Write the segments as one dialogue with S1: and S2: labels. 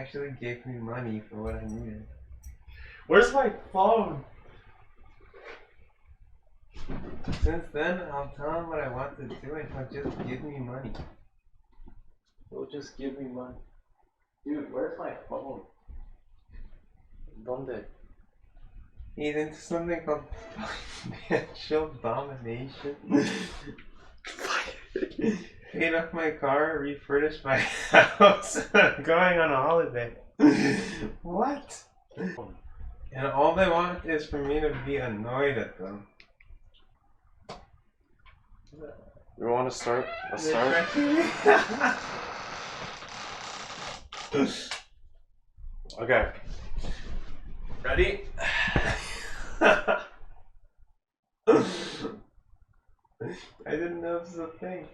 S1: actually gave me money for what I needed.
S2: Where's my phone?
S1: Since then, I'll tell him what I want to do and he'll just give me money.
S2: He'll just give me money. Dude, where's my phone? ¿Dónde?
S1: He's into something called financial domination. Paid off my car, refurnished my house, I'm going on a holiday. What? And all they want is for me to be annoyed at them.
S2: You want to start? Let's start. Okay.
S1: Ready? I didn't know this was a thing.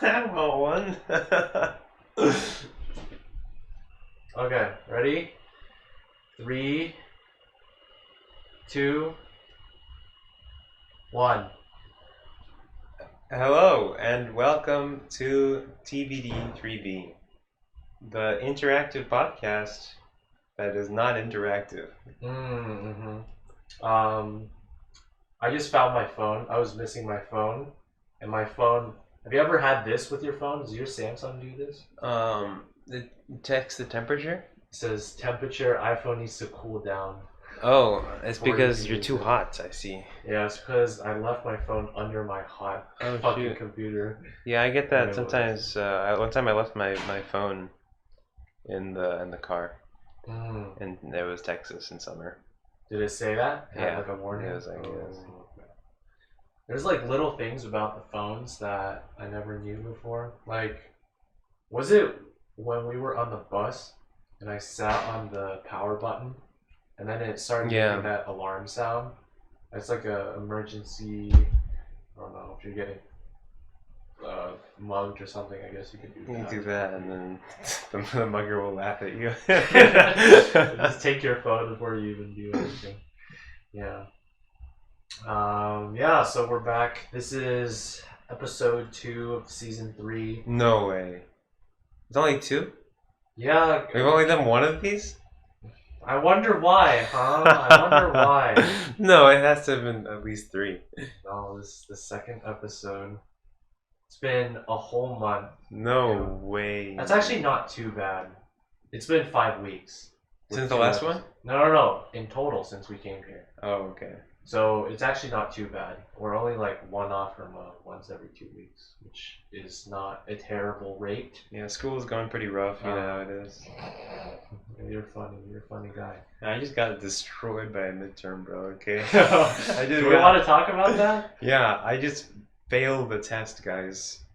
S1: I want one.
S2: Okay, ready? 3, 2, 1.
S1: Hello and welcome to TBD3B, the interactive podcast that is not interactive.
S2: I just found my phone. I was missing my phone, and my phone. Have you ever had this with your phone? Does your Samsung do this?
S1: It checks the temperature.
S2: It says temperature. iPhone needs to cool down.
S1: Oh, it's
S2: Before
S1: because
S2: you
S1: you're
S2: use
S1: too
S2: it.
S1: hot. I see.
S2: Yeah, it's because I left my phone under my hot fucking
S1: shoot.
S2: computer.
S1: Yeah, I get
S2: Yeah,
S1: that
S2: it
S1: sometimes. One time I left my phone in the car, and it was Texas in summer.
S2: Did it say that?
S1: Yeah.
S2: Like a warning?
S1: It was like, yes.
S2: Okay. There's like little things about the phones that I never knew before. Like, was it when we were on the bus and I sat on the power button and then it started making that alarm sound? It's like a emergency. I don't know if you're getting mugged or something. I guess you could do that.
S1: You do that, and then the mugger will laugh at you.
S2: Just take your phone before you even do anything. Yeah. Yeah, so we're back. This is episode 2 of season 3.
S1: No way. It's only 2?
S2: Yeah.
S1: We've only done one of these?
S2: I wonder why, huh? I wonder why.
S1: No, it has to have been at least 3.
S2: No, this is the second episode. It's been a whole month.
S1: No way.
S2: That's actually not too bad. It's been 5 weeks.
S1: Since the last one?
S2: No. In total since we came here.
S1: Oh, okay.
S2: So it's actually not too bad. We're only like one off from once every 2 weeks, which is not a terrible rate.
S1: Yeah, school is going pretty rough, you know how it is.
S2: You're funny. You're a funny guy.
S1: I just got destroyed by a midterm, bro, okay?
S2: Do we want to talk about that?
S1: Yeah, I just failed the test, guys.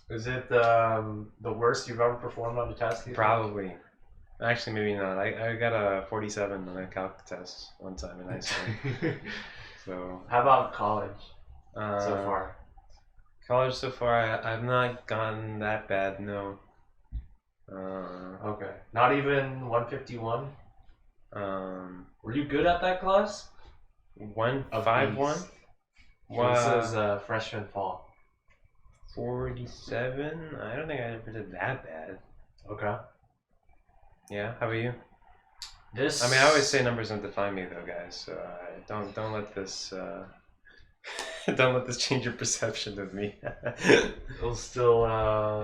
S2: Is it the worst you've ever performed on the test?
S1: Probably. Actually, maybe not. I got a 47 on a calc test one time in high school. So.
S2: How about college so far?
S1: College so far, I've not gotten that bad. No.
S2: Okay. Not even 151. Were you good at that class?
S1: 151.
S2: This is freshman fall.
S1: 47. I don't think I ever did that bad.
S2: Okay.
S1: Yeah. How about you?
S2: This.
S1: I mean, I always say numbers don't define me, though, guys. So don't let this don't let this change your perception of me.
S2: It'll still.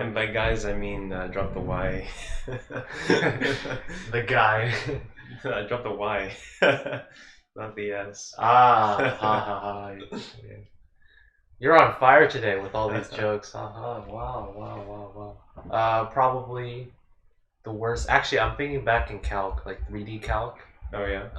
S1: And by guys, I mean drop the Y.
S2: The guy.
S1: Drop the Y, not the S.
S2: Ha. You're on fire today with all these jokes. Wow. Probably the worst. Actually, I'm thinking back in calc, like 3D calc.
S1: Oh yeah.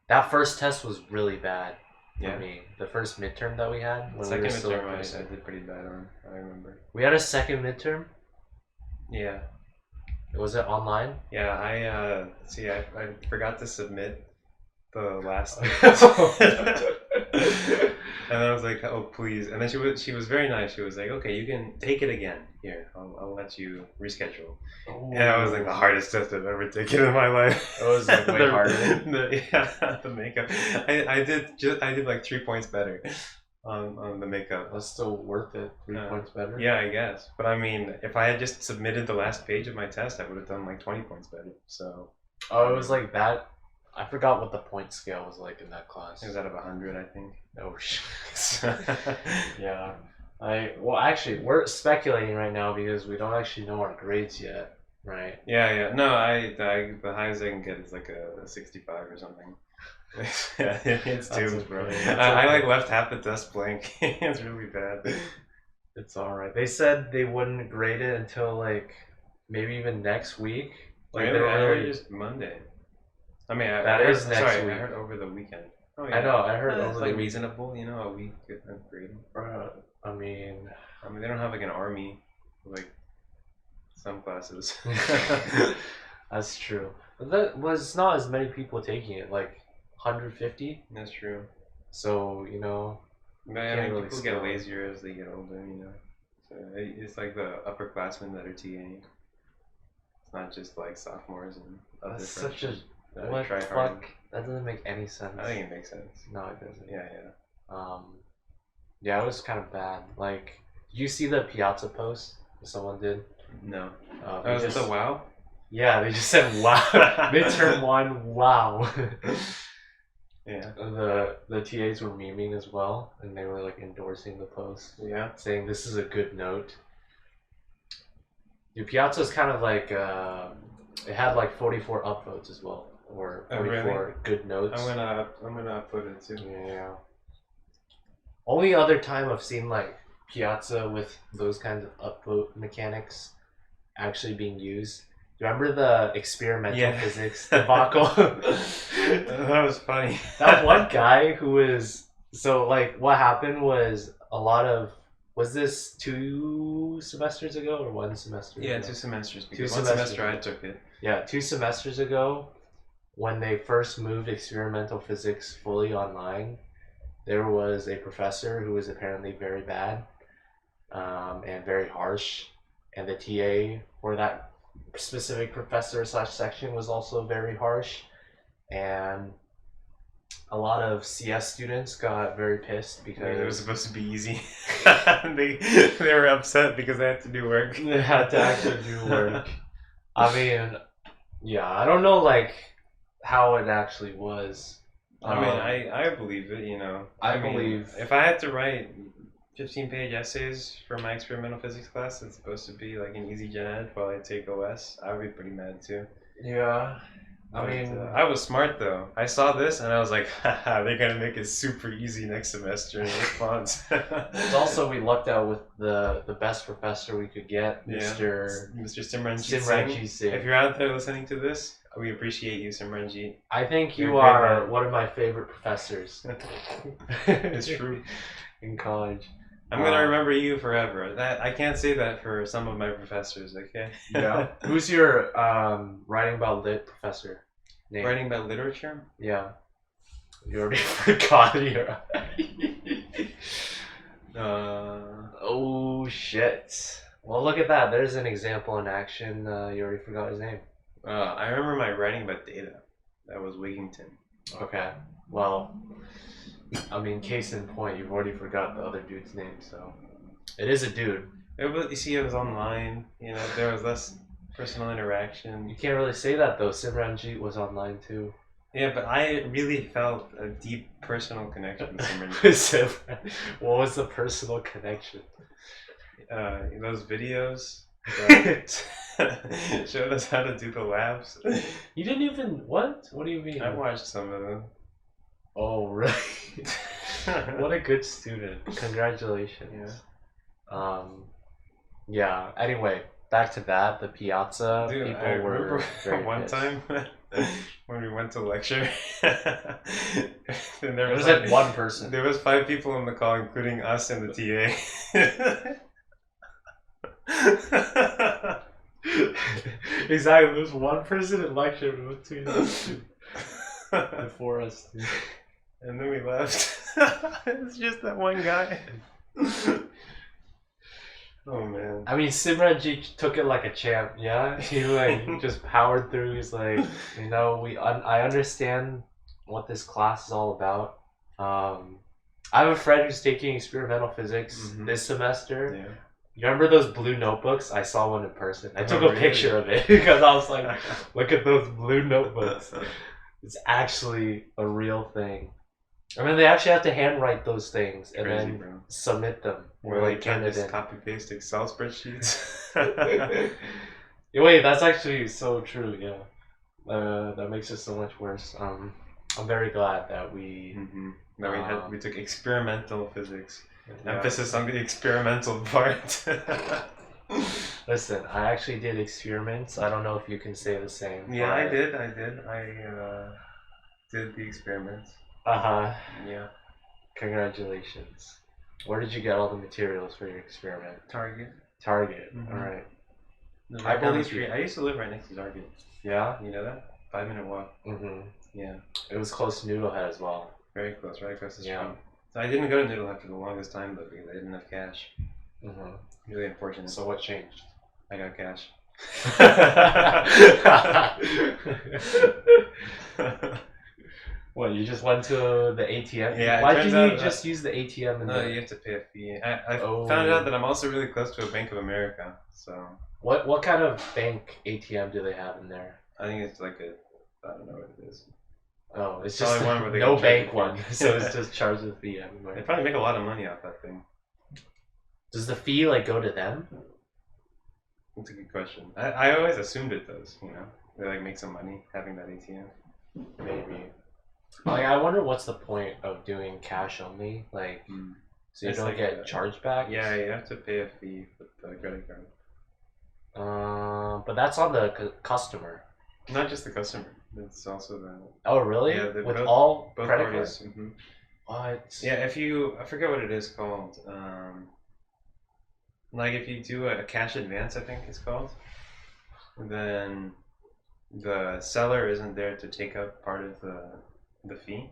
S2: That first test was really bad for
S1: Yeah.
S2: me. The first midterm that we had.
S1: The second midterm I did pretty bad on. I remember.
S2: We had a second midterm.
S1: Yeah.
S2: Was it online?
S1: Yeah. I forgot to submit the last. And I was like, oh please. And then she was very nice. She was like, okay, you can take it again. Here, I'll let you reschedule.
S2: Ooh.
S1: And that was like the hardest test I've ever taken in my life.
S2: It was like way harder.
S1: The makeup. I did like 3 points better. on the makeup.
S2: That's still worth it. 3 points better.
S1: Yeah, I guess. But I mean, if I had just submitted the last page of my test, I would have done like 20 points better. So.
S2: Oh, it was like that. I forgot what the point scale was like in that class.
S1: It was out of 100, I think.
S2: Oh shit. Yeah. Well, actually, we're speculating right now because we don't actually know our grades yet, right?
S1: Yeah. No, the highest I can get is like a 65 or something. Yeah, it's tubes, bro. I like left half the test blank. It's really bad.
S2: It's alright. They said they wouldn't grade it until like maybe even next week. Like
S1: really? I heard just Monday. I mean,
S2: that is next week.
S1: I heard over the weekend. Oh
S2: yeah. I know. I heard over
S1: it's
S2: the
S1: like
S2: week.
S1: reasonable, you know, a week of grading.
S2: I mean,
S1: they don't have like an army, like some classes.
S2: That's true. But that was not as many people taking it. Like 150.
S1: That's true.
S2: So you know,
S1: really people get lazier as they get older. You know, so it's like the upperclassmen that are TAing. It's not just like sophomores and other
S2: That's such a
S1: what the fuck?
S2: That doesn't make any sense.
S1: I think it makes sense.
S2: No, it doesn't.
S1: Yeah.
S2: Yeah, it was kind of bad. Like, you see the Piazza post that someone did?
S1: No.
S2: Was
S1: it the wow?
S2: Yeah, they just said wow. Midterm 1, wow.
S1: Yeah.
S2: The TAs were memeing as well, and they were like endorsing the post.
S1: Yeah.
S2: Saying this is a good note. The Piazza is kind of like it had like 44 upvotes as well, or 44 good notes.
S1: I'm gonna upload it too.
S2: Yeah. Only other time I've seen like Piazza with those kinds of upvote mechanics actually being used. Remember the experimental physics debacle?
S1: That was funny.
S2: That one guy who was so like what happened was was this 2 semesters ago or 1 semester?
S1: Yeah,
S2: ago?
S1: 2 semesters. Because 1 semester I took it.
S2: Yeah, 2 semesters ago, when they first moved experimental physics fully online, there was a professor who was apparently very bad and very harsh, and the TA for that specific professor / section was also very harsh, and a lot of CS students got very pissed because
S1: it was supposed to be easy. they were upset because they had to do work.
S2: They had to actually do work. I mean, yeah, I don't know like how it actually was.
S1: I mean, I believe it, you know. I believe if I had to write 15-page essays for my experimental physics class, it's supposed to be like an easy gen ed while I take OS, I would be pretty mad too.
S2: Yeah.
S1: I mean, I was smart though. I saw this and I was like, haha, they're gonna make it super easy next semester in response.
S2: Also, we lucked out with the best professor we could get, Mr.
S1: Simranjit Singh. If you're out there listening to this, we appreciate you, Simranjit.
S2: I think you are one of my favorite professors.
S1: It's true.
S2: In college.
S1: I'm gonna remember you forever. That I can't say that for some of my professors, okay?
S2: Yeah. Who's your writing about lit professor name?
S1: Writing about literature?
S2: Yeah. You already forgot your oh shit. Well, look at that. There's an example in action. You already forgot his name.
S1: I remember my writing about data. That was Wigington.
S2: Okay. Well, I mean, case in point, you've already forgot the other dude's name, so it is a dude.
S1: You see, it was online. You know, there was less personal interaction.
S2: You can't really say that though. Simranjit was online too.
S1: Yeah, but I really felt a deep personal connection with Simranjit.
S2: What was the personal connection?
S1: Those videos that showed us how to do the labs.
S2: You didn't even what? What do you mean?
S1: I watched some of them.
S2: Oh, really? What a good student. Congratulations. Yeah. Yeah, anyway, back to that. The Piazza people were very
S1: one
S2: pissed.
S1: time when we went to lecture. And
S2: there was like one person.
S1: There was 5 people on the call, including us and the TA.
S2: Exactly, there was one person in lecture between us two. Before us two.
S1: And then we left. It's just that one guy. Oh man.
S2: I mean, Simranjit took it like a champ. Yeah, he like just powered through. He's like, you know, I understand what this class is all about. I have a friend who's taking experimental physics this semester.
S1: Yeah.
S2: You remember those blue notebooks? I saw one in person. I took a
S1: really?
S2: picture of it because I was like, look at those blue notebooks. It's actually a real thing. I mean, they actually have to handwrite those things and
S1: Crazy,
S2: then
S1: bro.
S2: submit them.
S1: Or like
S2: turn
S1: can't
S2: it
S1: just
S2: in.
S1: copy paste Excel spreadsheets.
S2: Wait, that's actually so true. Yeah, that makes it so much worse. I'm very glad that we.
S1: No, we took experimental physics.
S2: Yeah.
S1: Emphasis on the experimental part.
S2: Listen, I actually did experiments. I don't know if you can say the same.
S1: Yeah, I did. I did the experiments.
S2: Yeah. Congratulations. Where did you get all the materials for your experiment?
S1: Target.
S2: Target. All right.
S1: I believe you. I used to live right next to Target.
S2: Yeah.
S1: You know that? 5-minute walk. Yeah.
S2: It was close to Noodlehead as well.
S1: Very close, right across the street.
S2: Yeah.
S1: So I didn't go to Noodlehead for the longest time though because I didn't have cash. Really unfortunate.
S2: So what changed?
S1: I got cash.
S2: What, you just went to the ATM?
S1: Yeah.
S2: Why didn't you just use the ATM?
S1: No, you have to pay a fee. I found out that I'm also really close to a Bank of America. So.
S2: What kind of bank ATM do they have in there?
S1: I think it's like a. I don't know what it is.
S2: Oh, it's
S1: Probably
S2: just
S1: one where they
S2: no
S1: can
S2: bank
S1: charge
S2: one,
S1: you.
S2: so it's just charged the fee
S1: They
S2: everywhere.
S1: probably make a lot of money off that thing.
S2: Does the fee like go to them?
S1: That's a good question. I always assumed it does. You know, they like make some money having that ATM.
S2: Maybe. Like, I wonder what's the point of doing cash only, like, so you
S1: It's
S2: don't
S1: like
S2: get charged back.
S1: Yeah, you have to pay a fee with the credit card.
S2: But that's on the customer.
S1: Not just the customer. It's also the.
S2: Oh, really?
S1: Yeah,
S2: with
S1: both,
S2: all
S1: both
S2: credit
S1: parties.
S2: cards? What?
S1: Yeah, I forget what it is called. Like if you do a cash advance, I think it's called. Then the seller isn't there to take up part of the fee,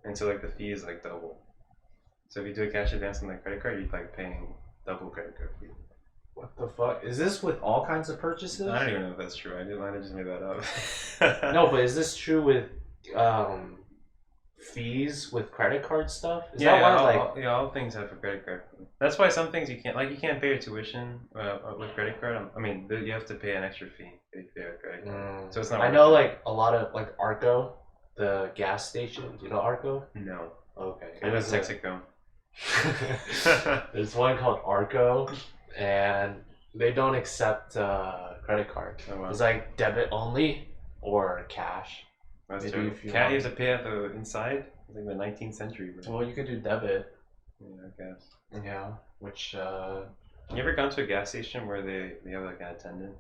S1: and so like the fee is like double. So if you do a cash advance on the credit card, you're like paying double credit card fee.
S2: What the fuck? Is this with all kinds of purchases?
S1: I don't even know if that's true. I might have just made that up.
S2: No, but is this true with fees with credit card stuff? Is that why,
S1: all things have a credit card fee. That's why some things you can't pay your tuition with credit card. I mean, you have to pay an extra fee if you pay a credit card. So it's not.
S2: I know, like a lot of like Arco, the gas station. Do you know Arco?
S1: No.
S2: Okay.
S1: I know Texaco.
S2: There's one called Arco, and they don't accept credit card.
S1: Oh, wow.
S2: It's like debit only or cash.
S1: That's
S2: Maybe
S1: true.
S2: if you
S1: Can't you
S2: want-
S1: have to pay at the inside? It's like the 19th century, bro.
S2: Well, you could do debit.
S1: Yeah, I guess.
S2: Yeah, which
S1: You ever gone to a gas station where they have like an attendant?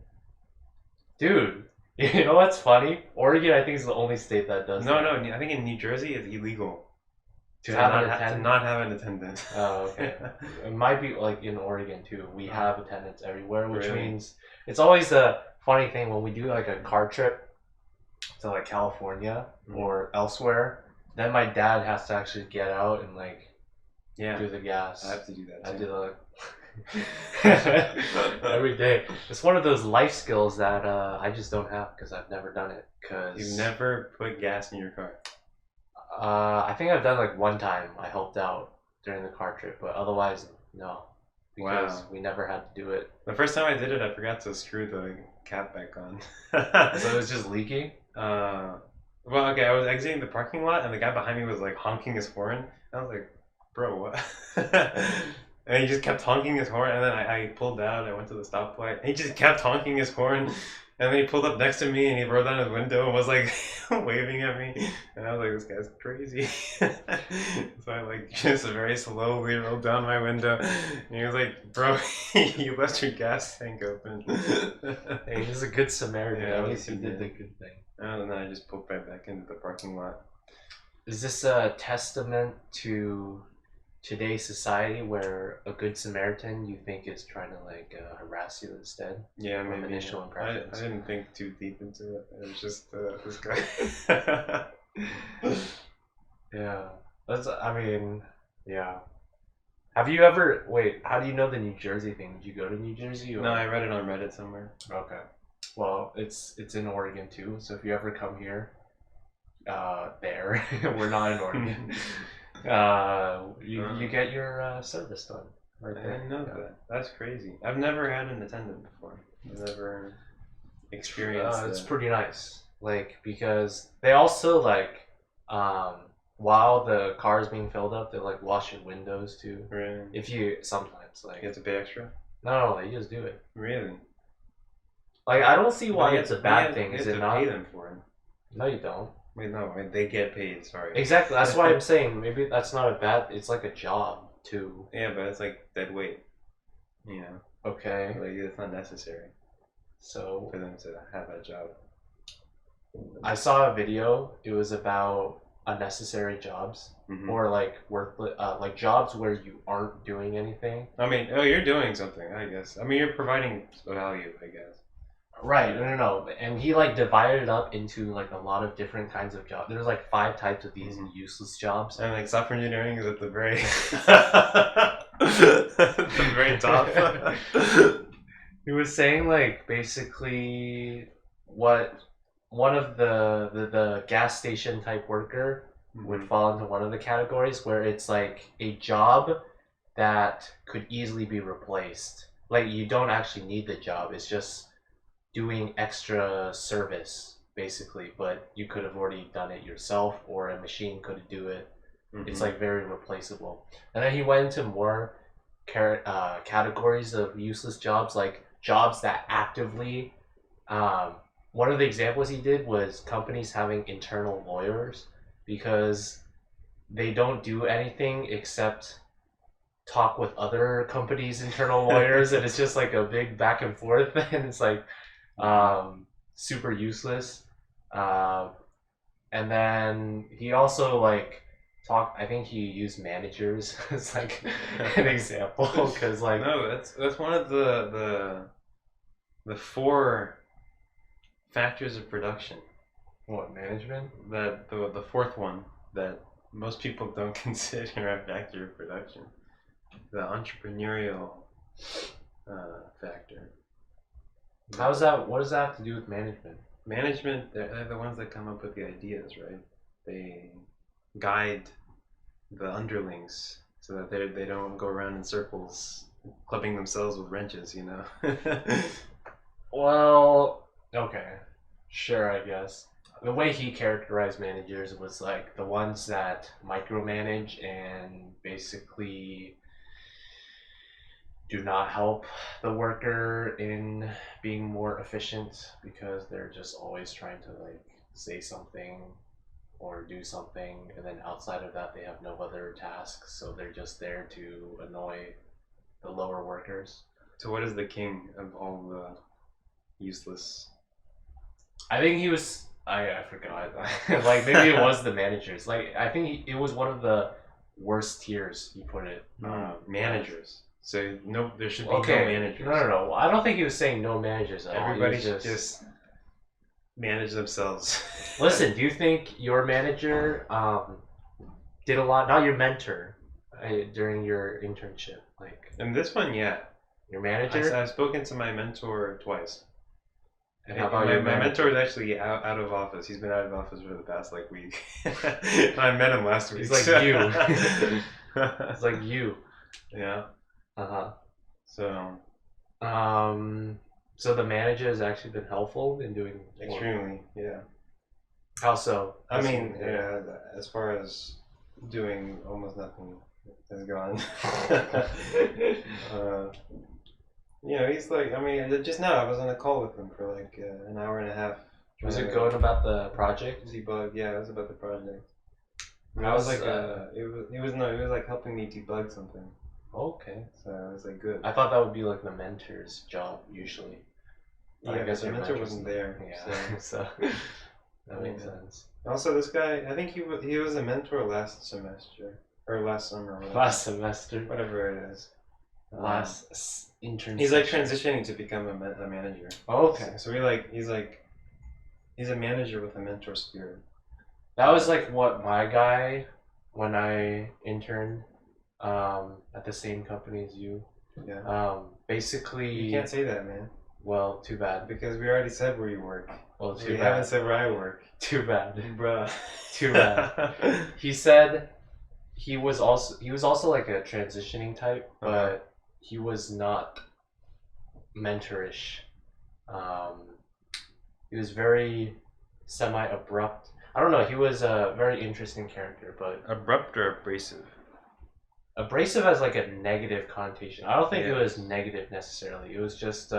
S2: dude, you know what's funny? Oregon, I think, is the only state that does
S1: No,
S2: that.
S1: I think in New Jersey it's illegal
S2: To have an
S1: to
S2: attendant?
S1: not have an attendant.
S2: Oh, okay. It might be like in Oregon too. We have attendants everywhere, which
S1: Really?
S2: means it's always a funny thing when we do like a car trip to like California or elsewhere. Then my dad has to actually get out and like do the gas.
S1: I have to do that too.
S2: I do that every day. It's one of those life skills that I just don't have because I've never done it.
S1: You've never put gas in your car?
S2: I think I've done like one time. I helped out during the car trip, but otherwise, no. Because we never had to do it.
S1: The first time I did it, I forgot to screw the cap back on.
S2: So it was just leaking?
S1: Well, okay, I was exiting the parking lot, and the guy behind me was like honking his horn. I was like, bro, what? And he just kept honking his horn, and then I pulled out, I went to the stoplight, and he just kept honking his horn, and then he pulled up next to me, and he rolled down his window and was like waving at me, and I was like, this guy's crazy. So I like just very slowly rolled down my window, and he was like, bro, you left your gas tank open.
S2: Hey, he's a good Samaritan.
S1: Yeah,
S2: At least he did the good thing.
S1: And then I just pulled right back into the parking lot.
S2: Is this a testament to today's society where a good Samaritan you think is trying to like harass you instead?
S1: Yeah, maybe.
S2: Initial impressions.
S1: I didn't think too deep into it. It was just this guy.
S2: Yeah. Yeah. Have you ever how do you know the New Jersey thing? Did you go to New Jersey? Or?
S1: No, I read it on Reddit somewhere.
S2: Okay. Well, it's in Oregon too, so if you ever come here, we're not in Oregon. You get your service done.
S1: I didn't know that. That's crazy. I've never had an attendant before. I've never experienced
S2: It's
S1: that.
S2: pretty nice. Like, because they also, like, while the car is being filled up, they, like, wash your windows, too.
S1: Really?
S2: If you, sometimes, like...
S1: You have to pay extra?
S2: No, they just do it.
S1: Really?
S2: Like, I don't see why it's a bad thing, is it not?
S1: You have to pay them for it.
S2: No, you don't.
S1: Wait, no, they get paid, sorry.
S2: Exactly, that's why I'm saying, maybe that's not a bad... It's like a job, too.
S1: Yeah, but it's like dead weight. You know?
S2: Okay.
S1: Like, it's not necessary
S2: So...
S1: for them to have that job.
S2: I saw a video, it was about unnecessary jobs.
S1: Mm-hmm.
S2: Or like like jobs where you aren't doing anything.
S1: I mean, you're doing something, I guess. I mean, you're providing value, I guess.
S2: Right, no. And he like divided it up into like a lot of different kinds of jobs. There's like 5 types of these useless jobs.
S1: And like software engineering is at the very the very top.
S2: He was saying like basically what one of the gas station type worker would fall into one of the categories where it's like a job that could easily be replaced. Like you don't actually need the job. It's just doing extra service basically, but you could have already done it yourself or a machine could do it. It's like very replaceable. And then he went into more categories of useless jobs, like jobs that actively one of the examples he did was companies having internal lawyers because they don't do anything except talk with other companies' internal lawyers, and it's just like a big back and forth, and it's like super useless. And then he also like talked. I think he used managers as like an example because like
S1: no, that's one of the 4 factors of production.
S2: What, management?
S1: That the 4th one that most people don't consider a factor of production. The entrepreneurial factor.
S2: How's that? What does that have to do with management?
S1: Management, they're the ones that come up with the ideas, right? They guide the underlings so that they don't go around in circles clubbing themselves with wrenches, you know?
S2: Well, okay. Sure, I guess. The way he characterized managers was like the ones that micromanage and basically do not help the worker in being more efficient because they're just always trying to like say something or do something, and then outside of that they have no other tasks, so they're just there to annoy the lower workers.
S1: So what is the king of all the useless?
S2: I think he was. I forgot. Like maybe it was the managers. Like I think it was one of the worst tiers. He put it.
S1: Managers. So no, there should be
S2: no
S1: managers.
S2: No. I don't think he was saying no managers at
S1: Everybody
S2: all.
S1: should just manage themselves.
S2: Listen, do you think your manager did a lot? Not your mentor during your internship, like.
S1: And this one, yeah.
S2: Your manager.
S1: I've spoken to my mentor twice.
S2: And how about your
S1: my mentor is actually out of office. He's been out of office for the past like week. I met him last week.
S2: He's like you. It's like you.
S1: Yeah. So.
S2: So the manager has actually been helpful in doing
S1: extremely, yeah.
S2: How so?
S1: I mean, yeah, as far as doing almost nothing has gone. You know, he's like, I mean, just now I was on a call with him for like an hour and a half.
S2: Was it going about the project?
S1: Debug, yeah, it was about the project. It
S2: was
S1: like it was like helping me debug something.
S2: Okay.
S1: So it was like good.
S2: I thought that would be like the mentor's job usually.
S1: Yeah, I guess the mentor wasn't there.
S2: Yeah. So that makes sense.
S1: Also, this guy, I think he was a mentor last semester or last summer.
S2: Last semester.
S1: Whatever it is.
S2: Last intern.
S1: He's like transitioning to become a manager.
S2: Oh, okay.
S1: So he's a manager with a mentor spirit.
S2: That was like what my guy when I interned at the same company as you.
S1: Yeah.
S2: Basically.
S1: You can't say that, man.
S2: Well, too bad.
S1: Because we already said where you work.
S2: Well, too bad.
S1: We haven't said where I work.
S2: Too bad.
S1: Bruh.
S2: Too bad. He said he was also like a transitioning type, but he was not mentorish. He was very semi-abrupt. I don't know. He was a very interesting character, but
S1: abrupt or abrasive?
S2: Abrasive has like a negative connotation. I don't think it
S1: Yeah.
S2: was negative necessarily. It was just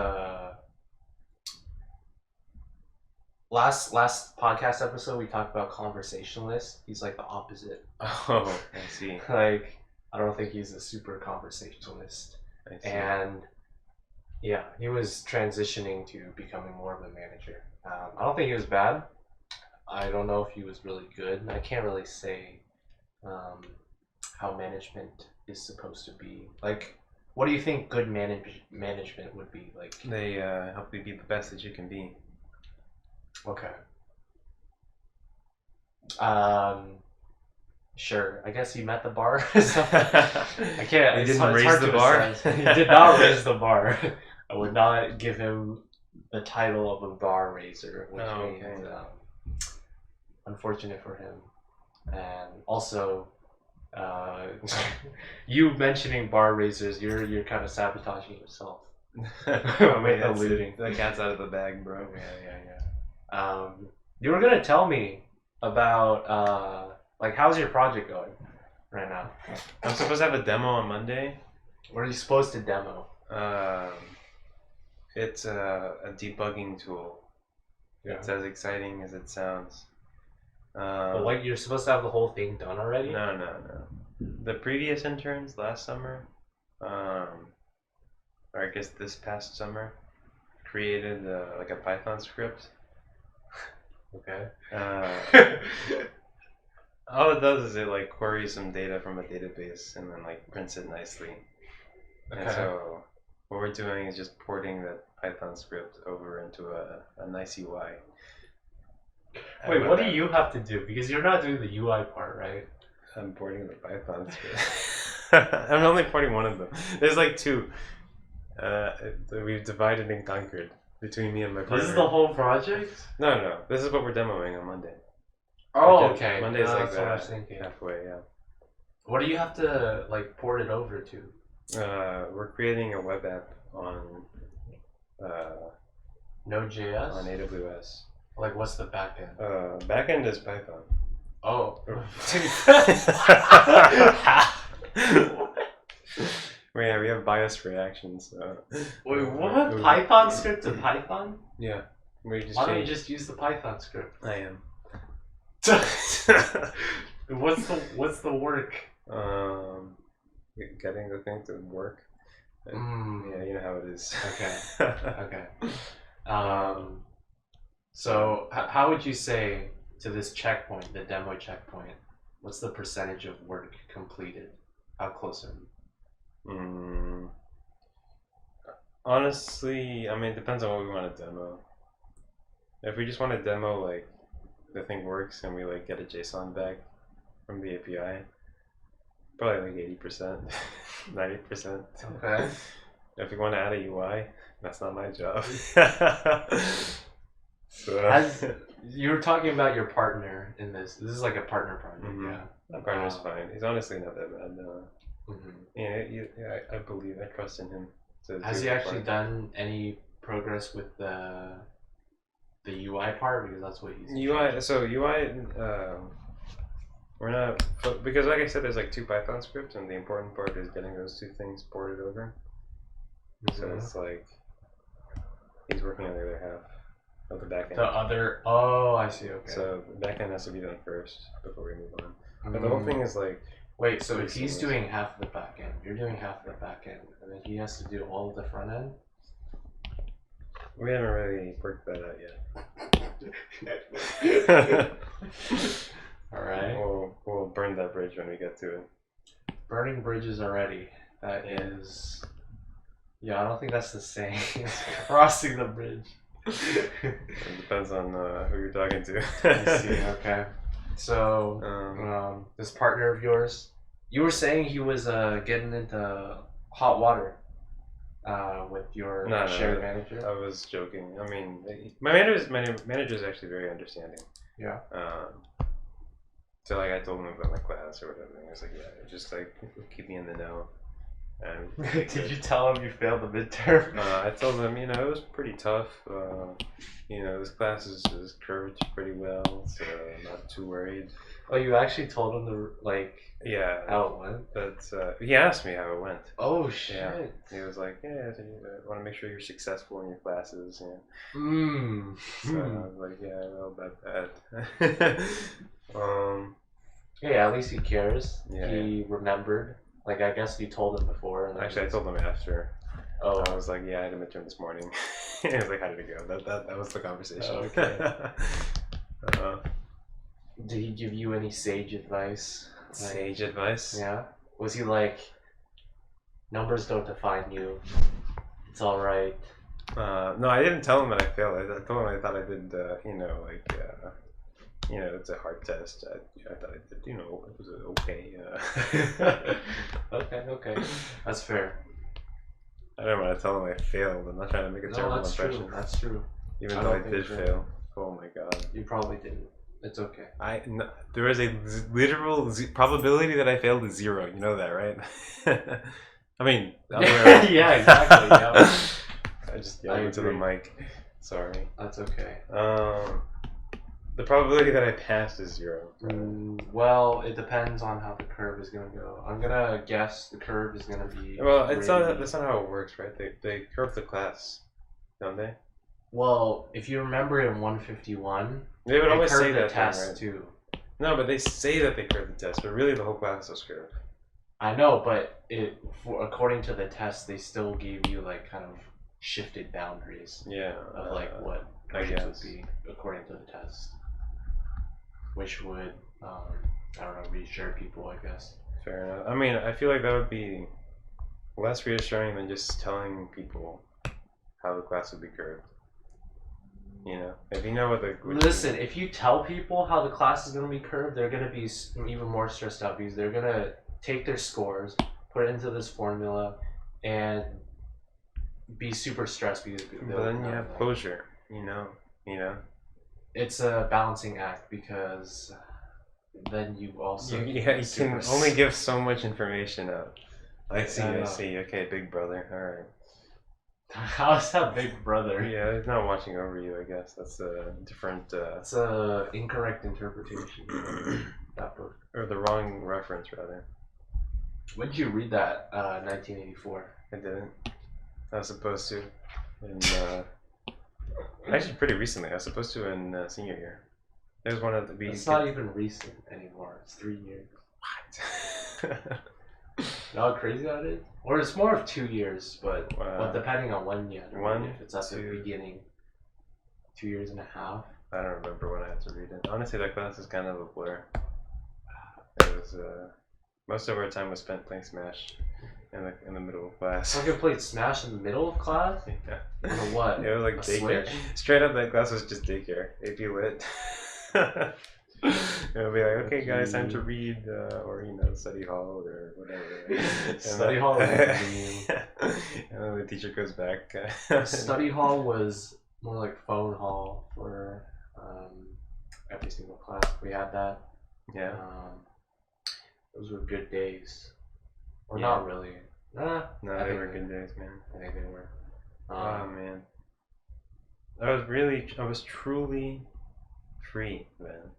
S2: last podcast episode we talked about conversationalist. He's like the opposite.
S1: Oh, I see.
S2: Like I don't think he's a super conversationalist.
S1: I see.
S2: And yeah, he was transitioning to becoming more of a manager. I don't think he was bad. I don't know if he was really good. I can't really say how management is supposed to be. Like, what do you think good management would be? Like,
S1: They help you be the best that you can be.
S2: okay. Sure. I guess he met the bar. So, I can't.
S1: He
S2: it's
S1: didn't raise
S2: hard
S1: the
S2: to
S1: bar?
S2: assess. He did not raise the bar. I would not give him the title of a bar raiser, which means unfortunate for him. And also, you mentioning bar raisers, you're kind of sabotaging yourself.
S1: Wait,
S2: alluding.
S1: the cat's out of the bag, bro.
S2: Yeah. You were gonna tell me about like how's your project going right now?
S1: I'm supposed to have a demo on Monday.
S2: What are you supposed to demo?
S1: It's a debugging tool.
S2: Yeah.
S1: It's as exciting as it sounds.
S2: But like you're supposed to have the whole thing done already?
S1: No. The previous interns last summer, or I guess this past summer, created like a Python script.
S2: Okay.
S1: All it does is it like queries some data from a database and then like prints it nicely.
S2: Okay.
S1: And so what we're doing is just porting that Python script over into a nice UI.
S2: Wait, what do you have to do? Because you're not doing the UI part, right?
S1: I'm porting the Python script. I'm only porting one of them. There's like two. We've divided and conquered between me and my partner.
S2: This is the whole project?
S1: No. This is what we're demoing on Monday.
S2: Oh, okay.
S1: Monday's like
S2: that's what I was thinking.
S1: halfway, yeah.
S2: What do you have to like port it over to?
S1: We're creating a web app on
S2: Node.js?
S1: on AWS.
S2: Like, what's the backend?
S1: Backend is Python.
S2: Oh.
S1: We have biased reactions.
S2: Wait, what? Python script to Python?
S1: Yeah.
S2: Why don't you just use the Python script?
S1: I am.
S2: What's the work?
S1: Getting the thing to work. Yeah, you know how it is.
S2: Okay. So how would you say to this checkpoint, the demo checkpoint, what's the percentage of work completed? How close are you?
S1: Honestly, I mean, it depends on what we want to demo. If we just want to demo like the thing works and we like get a JSON back from the API, probably like 80%, 90%.
S2: Okay.
S1: If we want to add a UI, that's not my job.
S2: You were talking about your partner in this. This is like a partner project, yeah.
S1: My partner's fine. He's honestly not that bad. Yeah, I believe, I trust in him.
S2: Has he actually done any progress with the UI part? Because that's what he's
S1: UI. So UI, we're not, because like I said, there's like two Python scripts, and the important part is getting those two things ported over. So it's like he's working on the other half of the backend.
S2: Oh, I see. Okay.
S1: So the backend has to be done first before we move on. But the whole thing is like.
S2: Wait, so if he's doing half the backend, you're doing half the backend, and then he has to do all of the front end?
S1: We haven't really worked that out yet.
S2: Alright.
S1: We'll burn that bridge when we get to it.
S2: Burning bridges already. That is. Yeah, I don't think that's the same. It's crossing the bridge.
S1: It depends on who you're talking to.
S2: I see, okay. So, this partner of yours, you were saying he was getting into hot water with your shared manager?
S1: I was joking. I mean, my manager is actually very understanding.
S2: Yeah.
S1: So like I told him about my class or whatever, and he was like, yeah, just like keep me in the know. And
S2: Did you tell him you failed the midterm?
S1: I told him, it was pretty tough. This class is curved pretty well, so I'm not too worried.
S2: Oh, you actually told him
S1: Yeah,
S2: how it went?
S1: but he asked me how it went.
S2: Oh shit.
S1: Yeah. He was like, yeah, so you want to make sure you're successful in your classes. Yeah. So I was like, yeah, I know about that.
S2: Yeah, at least he cares.
S1: Yeah,
S2: he remembered. Like, I guess you told him before. And
S1: actually, I told him after.
S2: Oh.
S1: I was like, yeah, I had a midterm this morning. He was like, how did it go? That was the conversation.
S2: Oh, okay. Did he give you any sage advice?
S1: Sage advice?
S2: Yeah. Was he like, numbers don't define you. It's all right.
S1: No, I didn't tell him that I failed. I told him I thought I did, it's a hard test. I thought I did, it was okay.
S2: Okay. That's fair.
S1: I don't want to tell him I failed. I'm not trying to make a terrible impression.
S2: True. That's true.
S1: Even though I did fail. Oh my god.
S2: You probably didn't. It's okay.
S1: There is a literal probability that I failed is 0. You know that, right? I mean,
S2: yeah, exactly. Yeah.
S1: I just yelled into the mic. Sorry.
S2: That's okay.
S1: The probability that I passed is 0.
S2: Well, it depends on how the curve is gonna go. I'm gonna guess the curve is gonna be.
S1: Well, that's not how it works, right? They curve the class, don't they?
S2: Well, if you remember in 151,
S1: they would always say
S2: the
S1: that
S2: test
S1: right?
S2: too.
S1: No, but they say that they curve the test, but really the whole class is curved.
S2: I know, but according to the test, they still gave you like kind of shifted boundaries.
S1: Yeah.
S2: Of like what grades would be according to the test, which would I don't know, reassure people, I guess.
S1: Fair enough. I mean, I feel like that would be less reassuring than just telling people how the class would be curved. If you know what the...
S2: Listen, if you tell people how the class is going to be curved, they're going to be even more stressed out because they're going to take their scores, put it into this formula, and be super stressed because...
S1: But then you have closure, It's
S2: a balancing act because then you also...
S1: you can only give so much information out. I see. Okay, big brother. Alright.
S2: How's that big brother?
S1: Yeah, he's not watching over you, I guess. That's a different...
S2: It's a incorrect interpretation of that book.
S1: Or the wrong reference, rather.
S2: When did you read that, 1984?
S1: I didn't. I was supposed to. Actually, pretty recently. I was supposed to in senior year. It was one of the...
S2: It's not even recent anymore. It's 3 years.
S1: What?
S2: You know how crazy that is? Or it's more of 2 years, but depending on when you read it. If it's at the beginning, 2.5 years.
S1: I don't remember when I had to read it. Honestly, that class is kind of a blur. It was most of our time was spent playing Smash in the middle of class.
S2: Fucking played Smash in the middle of class?
S1: Yeah.
S2: On what?
S1: It was like daycare.
S2: Switch?
S1: Straight up, that class was just daycare. AP Lit. It'll be like, okay, guys, time to read, or study hall or whatever.
S2: Study hall was
S1: and then the teacher goes back.
S2: Study hall was more like phone hall for every single class. We had that.
S1: Yeah.
S2: Those were good days. Or
S1: Yeah.
S2: not really.
S1: No, they were good days, man.
S2: I think they were.
S1: Oh man, I was truly free then.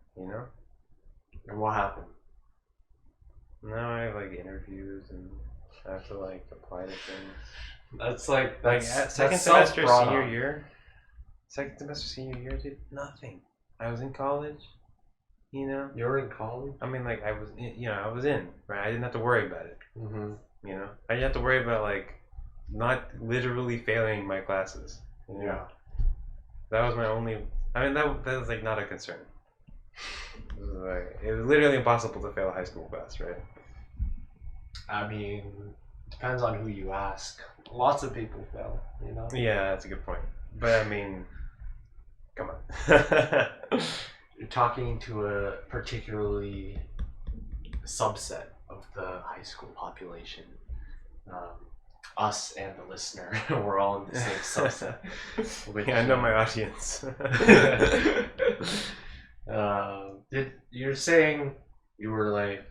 S2: And what happened?
S1: Now I have like interviews and I have to like apply to things.
S2: That's
S1: second semester senior year. Second semester senior year, dude, nothing. I was in college. You
S2: were in college?
S1: I mean, like I was in, right? I didn't have to worry about it.
S2: Mm-hmm.
S1: I didn't have to worry about like not literally failing my classes.
S2: Yeah.
S1: That was my only. I mean, that was like not a concern. It was literally impossible to fail a high school class, right?
S2: I mean, depends on who you ask. Lots of people fail,
S1: Yeah, that's a good point. But I mean, come on.
S2: You're talking to a particularly subset of the high school population. Us and the listener, we're all in the same subset.
S1: Yeah, I know my audience.
S2: You're saying you were like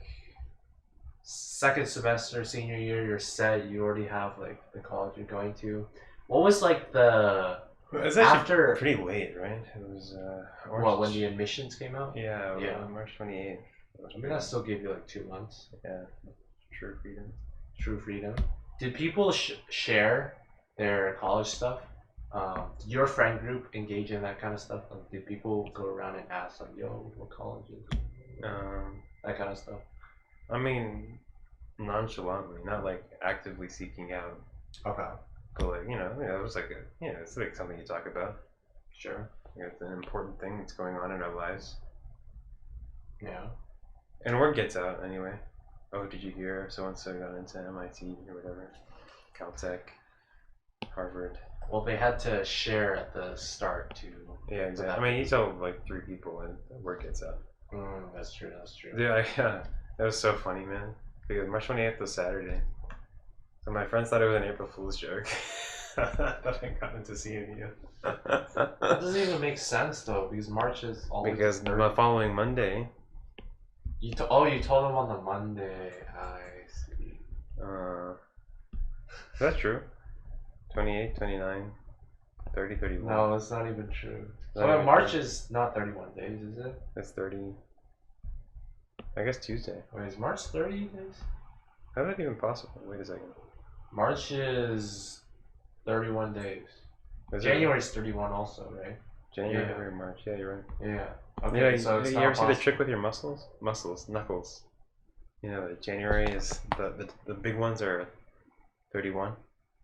S2: second semester senior year, you're set, you already have like the college you're going to. What was like the
S1: It's actually
S2: after
S1: pretty late, right? It was
S2: what, when the admissions came out?
S1: Yeah,
S2: Yeah.
S1: March 28th.
S2: I mean, that still gave you like 2 months.
S1: Yeah, true freedom.
S2: True freedom. Did people share their college stuff? Did your friend group engage in that kind of stuff? Like, did people go around and ask, like, yo, what college is? That kind of stuff.
S1: I mean, nonchalantly, not like actively seeking out.
S2: Okay.
S1: But like, it was like it's like something you talk about.
S2: Sure.
S1: It's an important thing that's going on in our lives.
S2: Yeah.
S1: And word gets out anyway. Oh, did you hear so and so got into MIT or whatever? Caltech, Harvard.
S2: Well, they had to share at the start too.
S1: Yeah, exactly. I mean, you tell like 3 people and the word gets out.
S2: That's true. That's true.
S1: Yeah, that was so funny, man. Because March 28th was Saturday. So my friends thought it was an April Fool's joke. That I got into seeing you.
S2: That doesn't even make sense though, because March is always.
S1: Because the following Monday.
S2: You told them on the Monday. I see.
S1: That's true. 28, 29, 30, 31.
S2: No, it's not even true. So March is not 31 days, is it?
S1: It's 30. I guess Tuesday.
S2: Wait, is March 30 days?
S1: How is that even possible? Wait a second.
S2: March is 31 days. January's 31 also, right?
S1: January, February, March. Yeah, you're right.
S2: Yeah. Okay,
S1: so
S2: it's
S1: you
S2: not
S1: ever see
S2: possible.
S1: the trick with your knuckles? January is the big ones are 31.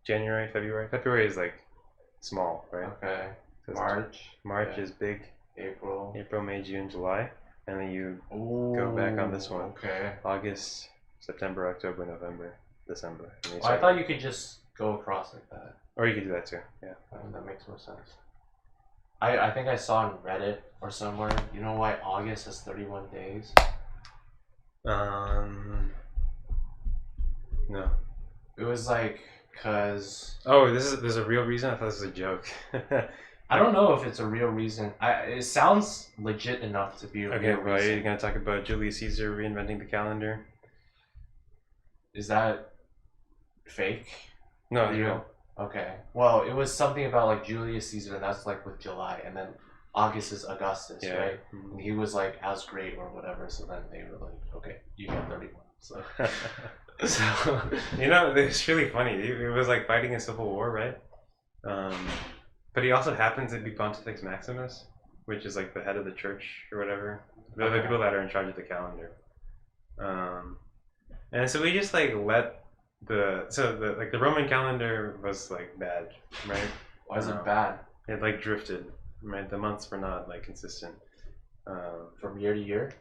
S1: January, February is like small, right?
S2: Okay.
S1: So March is big.
S2: April,
S1: May, June, July, and then you
S2: Ooh,
S1: go back on this one.
S2: Okay.
S1: August, September, October, November, December.
S2: I thought you could just go across like that.
S1: Or you could do that too. Yeah.
S2: I mean, that makes more sense. I think I saw on Reddit or somewhere. You know why August has 31 days?
S1: No.
S2: It was like, cause.
S1: Oh, there's a real reason. I thought this was a joke.
S2: I don't know if it's a real reason. It sounds legit enough to be a
S1: Okay,
S2: real
S1: well,
S2: reason.
S1: are you gonna talk about Julius Caesar reinventing the calendar?
S2: Is that fake?
S1: No, it's real.
S2: Okay. Well, it was something about like Julius Caesar, and that's like with July, and then August is Augustus, right?
S1: Mm-hmm.
S2: And he was like as great or whatever. So then they were like, okay, you get 31. So,
S1: it's really funny. It was like fighting a civil war, right? But he also happens to be Pontifex Maximus, which is like the head of the church or whatever. They're the people that are in charge of the calendar. And so we just like let the Roman calendar was like bad, right?
S2: Why is it bad?
S1: It like drifted, right? The months were not like consistent.
S2: From year to year?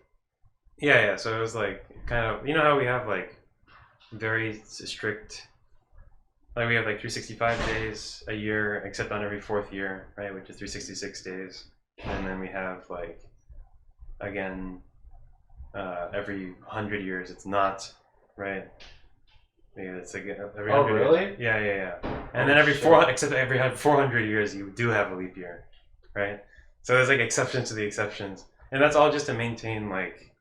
S1: Yeah. So it was like kind of, how we have like very strict, like we have like 365 days a year, except on every 4th year, right? Which is 366 days. And then we have like, again, every 100 years it's not, right? Yeah, it's like every 100
S2: really?
S1: years. Yeah. And then every 400 years you do have a leap year, right? So there's like exceptions to the exceptions, and that's all just to maintain like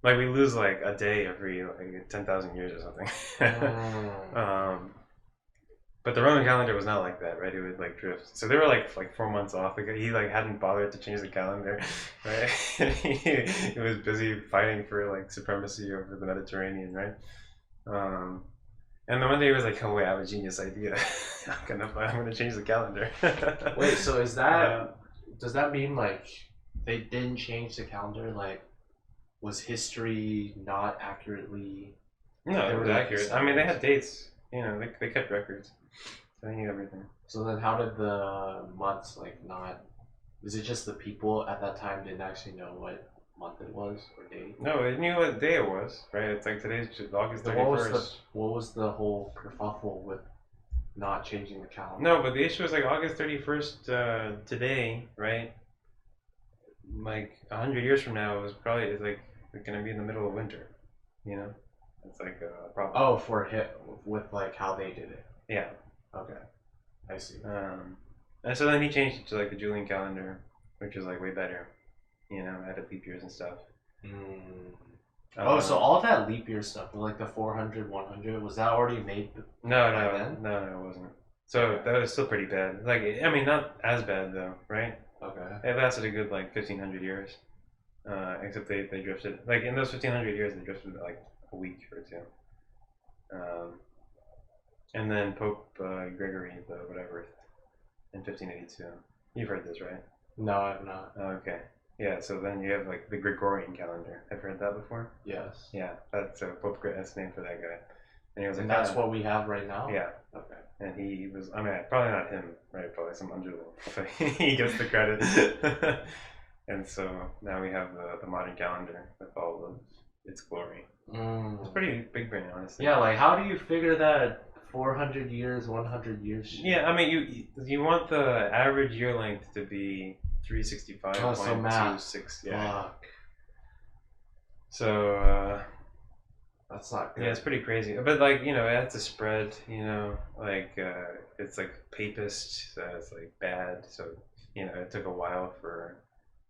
S1: we lose like a day every like 10,000 years or something. But the Roman calendar was not like that, right? It would like drift. So they were like 4 months off. Like he like hadn't bothered to change the calendar, right? he was busy fighting for like supremacy over the Mediterranean, right? And then one day he was like, "Oh wait, I have a genius idea. I'm gonna change the calendar."
S2: Wait, so is that does that mean like they didn't change the calendar? Like, was history not accurately?
S1: No, it was accurate. I mean, they had dates. They kept records. So they knew everything.
S2: So then, how did the months like not? Is it just the people at that time didn't actually know what month it was or date?
S1: No, they knew what day it was, right? It's like today's August 31st.
S2: What was the whole kerfuffle with not changing the calendar?
S1: No, but the issue was like August 31st today, right? Like 100 years from now, it's like going to be in the middle of winter, It's like a problem.
S2: Oh, for hit with like how they did it.
S1: Yeah.
S2: Okay, I see.
S1: And so then he changed it to like the Julian calendar, which is like way better, added leap years and stuff.
S2: Oh, so all that leap year stuff, like the 400, 100, was that already made?
S1: No,
S2: by
S1: no,
S2: then?
S1: no, no, it wasn't. So that was still pretty bad. Like, I mean, not as bad though, right?
S2: Okay.
S1: It lasted a good like 1500 years. Except they drifted like in those 1500 years they drifted like a week or two. And then Pope Gregory the whatever in 1582. You've heard this, right?
S2: No, I've not.
S1: Okay. Yeah. So then you have like the Gregorian calendar. Have you heard that before?
S2: Yes.
S1: Yeah. That's Pope. That's the name for that guy. And he was like,
S2: And that's what we have right now?
S1: Yeah.
S2: Okay.
S1: And he was. I mean, probably not him, right? Probably some underling, but he gets the credit. And so now we have the modern calendar with all of its glory. It's pretty big brain, honestly.
S2: Yeah, like how do you figure that 400 years, 100 years shit?
S1: Yeah, I mean, you want the average year length to be 365.26. Yeah.
S2: Fuck.
S1: So
S2: That's not good.
S1: yeah, it's pretty crazy. But like it had to spread. Like it's like papist, so it's like bad. So it took a while for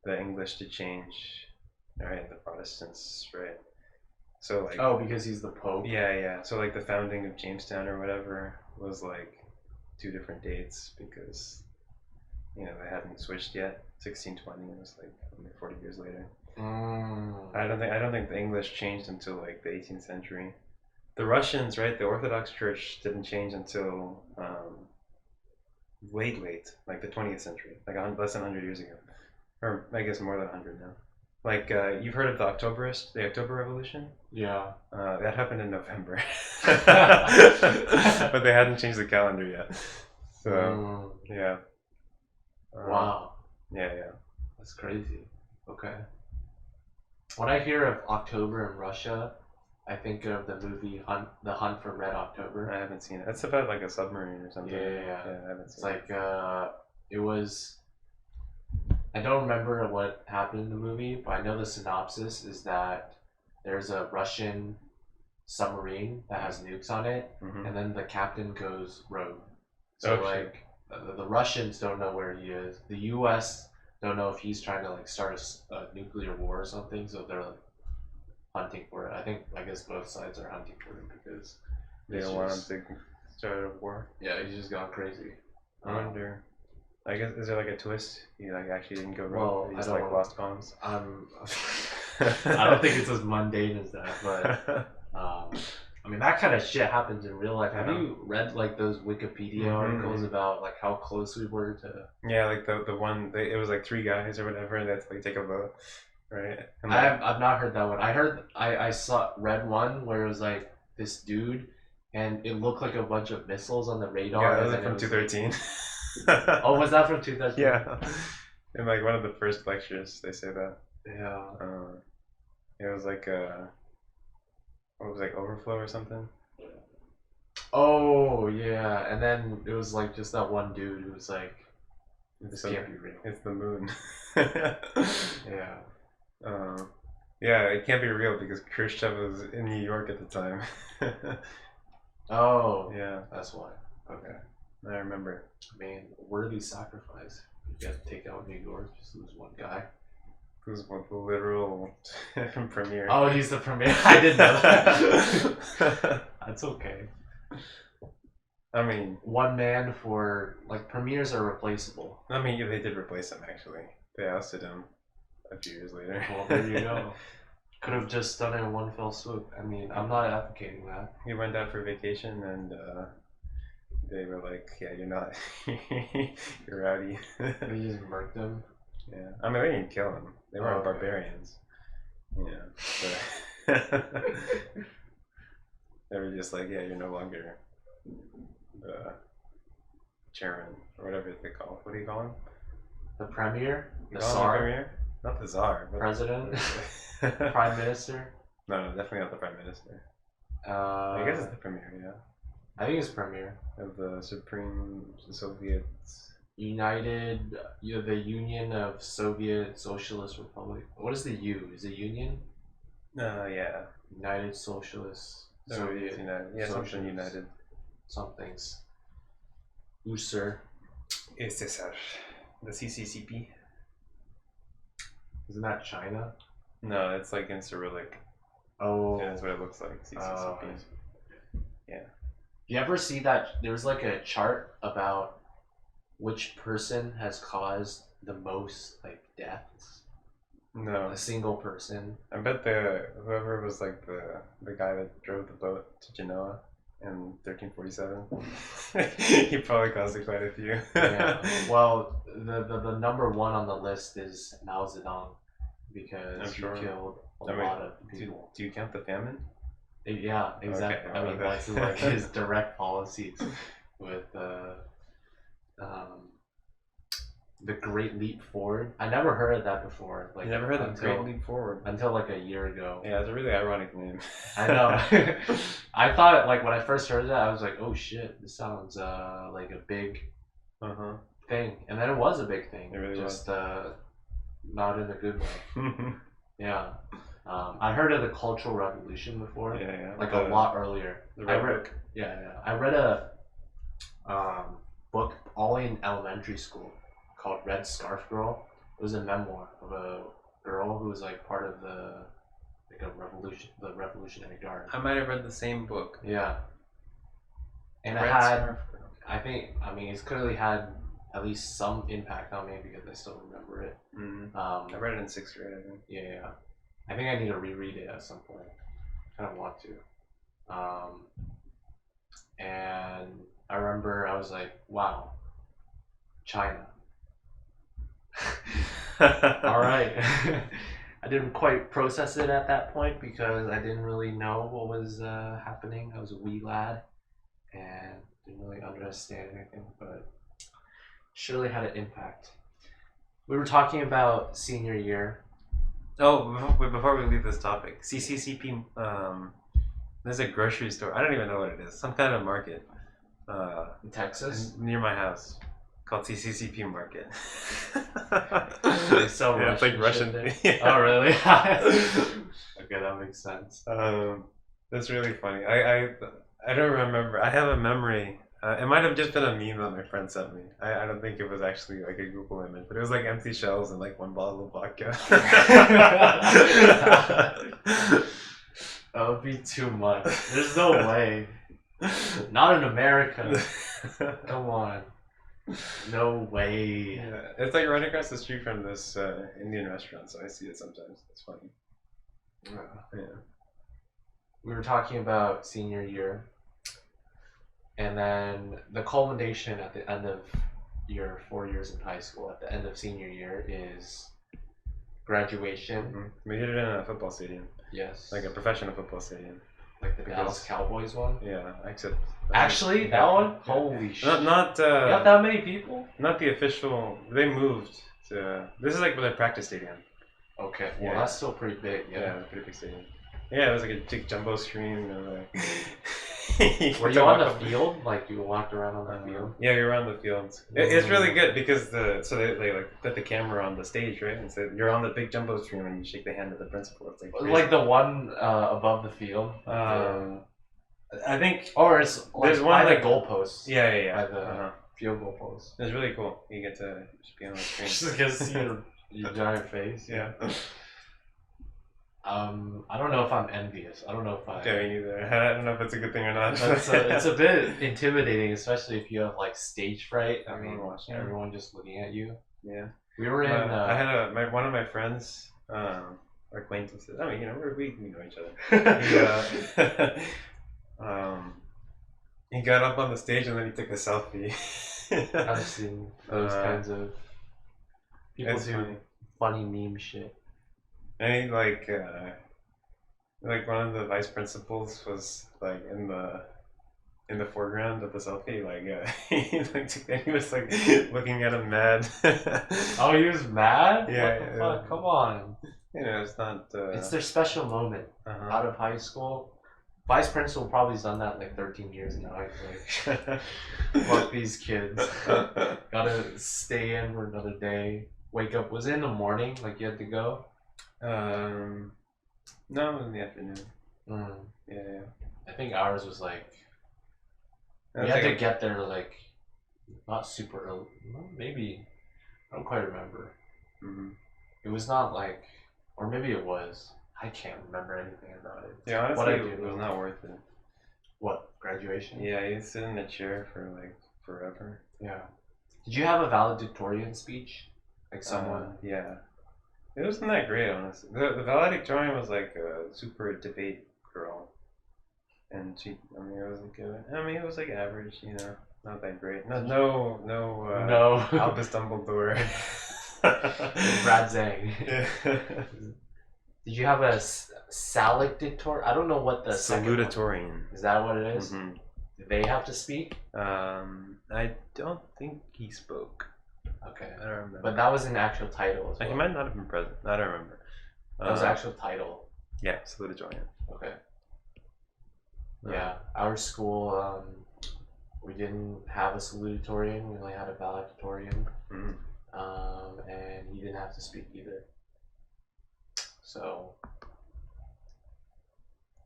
S1: the English to change, right? The Protestants, right? So like.
S2: Oh, because he's the Pope?
S1: Yeah. So like the founding of Jamestown or whatever was like 2 different dates because they hadn't switched yet. 1620 was like only 40 years later. I don't think the English changed until like the 18th century. The Russians, right? The Orthodox Church didn't change until late, like the 20th century, like less than 100 years ago, or I guess more than 100 now. Like you've heard of the October Revolution?
S2: Yeah.
S1: That happened in November, but they hadn't changed the calendar yet. So yeah.
S2: Wow.
S1: Yeah.
S2: That's crazy. Okay. When I hear of October in Russia, I think of the movie The Hunt for Red October.
S1: I haven't seen it. It's about like a submarine or something.
S2: Yeah.
S1: I haven't seen
S2: it. It's like it was. I don't remember what happened in the movie, but I know the synopsis is that there's a Russian submarine that has nukes on it, and then the captain goes rogue. So like the Russians don't know where he is. The U.S. don't know if he's trying to like start a nuclear war or something. So they're like hunting for it. I guess both sides are hunting for him because
S1: they don't want him to start a war.
S2: Yeah, he's just gone crazy.
S1: I wonder. I guess is there like a twist? He like actually didn't go rogue.
S2: Well,
S1: He just like lost comms.
S2: I don't think it's as mundane as that, but I mean that kind of shit happens in real life. Have you read like those Wikipedia articles about like how close we were to?
S1: Yeah, like the one it was like 3 guys or whatever, and they had to like take a vote, right? And
S2: I've not heard that one. I read one where it was like this dude, and it looked like a bunch of missiles on the radar.
S1: Yeah, that was from 213.
S2: Oh, was that from 2013?
S1: Yeah. In like one of the first lectures, they say that.
S2: Yeah.
S1: It was like what was it, like overflow or something?
S2: Oh yeah, and then it was like just that one dude who was like, "This can't be real."
S1: It's the moon.
S2: Yeah.
S1: Yeah, it can't be real because Khrushchev was in New York at the time.
S2: Oh.
S1: Yeah.
S2: That's why. Okay.
S1: I remember.
S2: I mean, worthy sacrifice. You have to take out New York, just lose one guy.
S1: Who's the literal premier?
S2: Oh, he's the premier. I didn't know that. That's okay.
S1: I mean,
S2: one man for like premiers are replaceable.
S1: I mean, they did replace him actually. They ousted him a few years later.
S2: Well, there you go. Could have just done it in one fell swoop. I mean, I'm not advocating that.
S1: He went out for vacation and they were like, "Yeah, you're not. You're rowdy."
S2: They just murked him.
S1: Yeah, I mean, they didn't kill him. They weren't barbarians. Yeah, but they were just like, "Yeah, you're no longer the chairman or whatever they call it. What do you call him?
S2: The premier,
S1: You
S2: the
S1: call him
S2: czar,
S1: premier? Not the czar, but
S2: president, prime minister.
S1: No, definitely not the prime minister.
S2: I
S1: I guess it's the premier. Yeah.
S2: I think it's premier.
S1: Of the Supreme Soviet.
S2: United, the Union of Soviet Socialist Republic. What is the U? Is it Union?
S1: Yeah.
S2: United Socialist
S1: Soviet United. Yeah, something United.
S2: Something's. USSR.
S1: USSR. The CCCP.
S2: Isn't that China?
S1: No, it's like in Cyrillic.
S2: Oh.
S1: Yeah, that's what it looks like. CCCP. Yeah.
S2: You ever see that? There's like a chart about which person has caused the most like deaths.
S1: No.
S2: A single person.
S1: I bet whoever was like the guy that drove the boat to Genoa in 1347, he probably caused quite a few.
S2: Yeah. Well, the number one on the list is Mao Zedong because he killed a lot of people.
S1: Do you count the famine?
S2: Yeah, exactly.
S1: Okay.
S2: I mean, that's like his direct policies with the Great Leap Forward. I never heard of that before. Like,
S1: you never heard of the Great Leap Forward?
S2: Until like a year ago.
S1: Yeah, it's a really ironic name.
S2: I know. I thought like when I first heard that, I was like, oh shit, this sounds like a big thing, and then it was a big thing.
S1: It really
S2: was.
S1: Just
S2: not in a good way. Yeah. I heard of the Cultural Revolution before.
S1: Yeah.
S2: Like a lot earlier.
S1: The Red Book.
S2: Yeah. I read a book all in elementary school called Red Scarf Girl. It was a memoir of a girl who was like part of the Revolutionary Guard.
S1: I might have read the same book.
S2: Yeah. And
S1: Red
S2: it had,
S1: Scarf Girl.
S2: It's clearly had at least some impact on me because I still remember it.
S1: I read it in 6th grade, I think.
S2: Yeah. I think I need to reread it at some point. I kind of want to. And I remember I was like, wow, China. All right. I didn't quite process it at that point because I didn't really know what was happening. I was a wee lad and didn't really understand anything, but surely had an impact. We were talking about senior year.
S1: Oh, before we leave this topic, CCCP, there's a grocery store. I don't even know what it is. Some kind of market.
S2: In Texas?
S1: Near my house. Called CCCP Market.
S2: They sell Russian
S1: it's like Russian.
S2: There?
S1: Yeah.
S2: Oh, really? Okay, that makes sense.
S1: That's really funny. I don't remember. I have a memory. It might have just been a meme that my friend sent me. I don't think it was actually like a Google image, but it was like empty shelves and like one bottle of vodka.
S2: That would be too much. There's no way. Not in America. Come on. No way.
S1: Yeah, it's like right across the street from this Indian restaurant, so I see it sometimes. It's funny. Yeah.
S2: We were talking about senior year. And then the culmination at the end of your 4 years in high school, at the end of senior year, is graduation.
S1: We did it in a football stadium.
S2: Yes.
S1: Like a professional football stadium.
S2: Like the Dallas Cowboys one?
S1: Yeah, except...
S2: Actually, that one? Holy shit.
S1: Not
S2: you got that many people?
S1: Not the official... They moved to... This is like their practice stadium.
S2: Okay, well that's still pretty big.
S1: Yeah, it's a pretty big stadium. Yeah, it was like a big jumbo screen.
S2: Were you on the field? Like you walked around on the field?
S1: Yeah, you're on the field. It's really good because they like put the camera on the stage, right? And so you're on the big jumbo screen and you shake the hand of the principal. It's
S2: like the one above the field.
S1: I think.
S2: Or it's like
S1: there's one
S2: by
S1: like
S2: the goalpost.
S1: Yeah.
S2: By the field goal post.
S1: It's really cool. You get to just be on the screen.
S2: Just get to see your giant face.
S1: Yeah.
S2: I don't know if I'm envious. I don't know if I.
S1: Yeah, me either. I don't know if it's a good thing or not.
S2: It's a bit intimidating, especially if you have like stage fright. I mean,
S1: watching
S2: everyone just looking at you.
S1: Yeah.
S2: We were in.
S1: I had one of my friends, acquaintances. I mean, we know each other. He got up on the stage and then he took a selfie.
S2: I've seen those kinds of people do funny meme shit.
S1: And he like one of the vice principals was like in the foreground of the selfie. He was like looking at him mad.
S2: Oh, he was mad?
S1: Yeah.
S2: What the fuck? Come on.
S1: It's not.
S2: It's their special moment out of high school. Vice principal probably has done that like 13 years now. I feel like, fuck these kids. Gotta stay in for another day. Wake up. Was it in the morning? Like you had to go?
S1: No, it was in the afternoon. Yeah.
S2: I think ours was like we had to get there like not super early. Maybe I don't quite remember. It was not like, or maybe it was. I can't remember anything about it.
S1: Yeah, honestly,
S2: What I
S1: it
S2: do.
S1: was not worth it.
S2: What, graduation?
S1: Yeah, you sit in the chair for like forever.
S2: Yeah. Did you have a valedictorian speech? Like someone?
S1: Yeah. It wasn't that great, honestly. The valedictorian was like a super debate girl. And she, I mean, it was like average, you know, not that great. No, Albus Dumbledore.
S2: Brad Zang.
S1: Yeah.
S2: Did you have a salutatorian? I don't know what the
S1: salutatorian.
S2: Is that what it is?
S1: Mm-hmm.
S2: Did they have to speak?
S1: I don't think he spoke.
S2: Okay.
S1: I don't remember.
S2: But that was an actual title as well.
S1: He might not have been present. I don't remember.
S2: That was an actual title.
S1: Yeah, salutatorian.
S2: Okay. Yeah, our school, we didn't have a salutatorian. We only had a valedictorian.
S1: Mm-hmm.
S2: And he didn't have to speak either. So,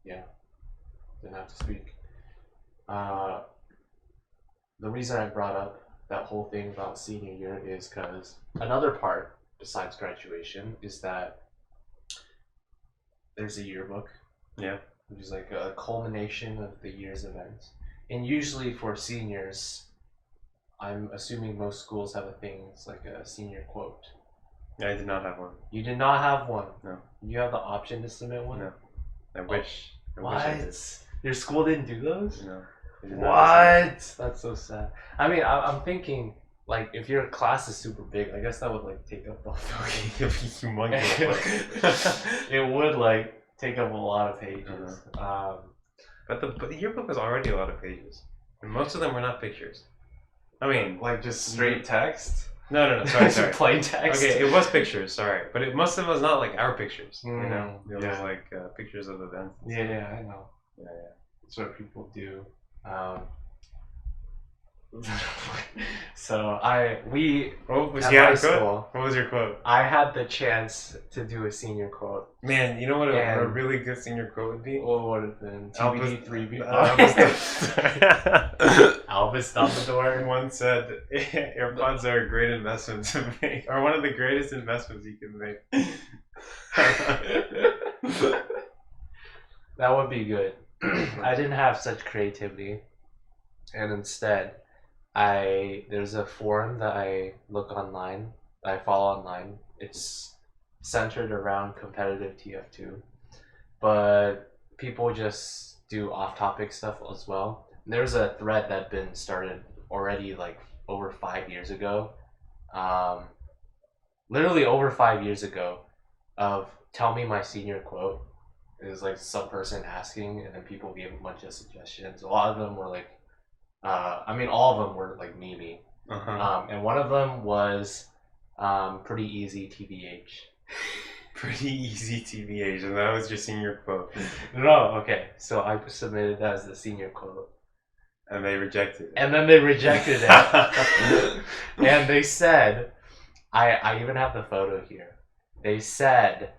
S2: yeah, didn't have to speak. The reason I brought up that whole thing about senior year is because another part besides graduation is that there's a yearbook.
S1: Yeah.
S2: Which is like a culmination of the year's events. And usually for seniors, I'm assuming most schools have a thing, it's like a senior quote.
S1: I did not have one.
S2: You did not have one?
S1: No.
S2: You have the option to submit one?
S1: No. I wish.
S2: What?
S1: I did.
S2: Your school didn't do those?
S1: No.
S2: What? That's so sad. I mean, I'm thinking, like, if your class is super big, I guess that would, like, take up the whole humongous. It would, like, take up a lot of pages.
S1: But the yearbook was already a lot of pages. And most of them were not pictures. I mean,
S2: like just straight text?
S1: No, sorry.
S2: Plain text?
S1: Okay, it was pictures, sorry. But most of it was not like our pictures, you know? It was
S2: yeah.
S1: like pictures of events.
S2: Yeah, I know.
S1: Yeah.
S2: That's what people do. So
S1: What was
S2: at
S1: your
S2: my
S1: quote?
S2: school,
S1: What was your quote?
S2: I had the chance to do a senior quote.
S1: Man, you know what a really good senior quote would be?
S2: What would it have been? TBD3B. Albus Dumbledore
S1: once said, "Airpods are a great investment to make, or one of the greatest investments you can make."
S2: That would be good. I didn't have such creativity, and instead, there's a forum that I look online, that I follow online. It's centered around competitive TF2, but people just do off-topic stuff as well. There's a thread that had been started already like over 5 years ago, literally over 5 years ago, of tell me my senior quote. It was like some person asking, and then people gave a bunch of suggestions. A lot of them were like, all of them were like memey. And one of them was pretty easy TBH.
S1: Pretty easy TBH, and that was your senior quote.
S2: No, okay. So I submitted that as the senior quote.
S1: And they rejected it.
S2: And then they rejected it. And they said, I even have the photo here. They said,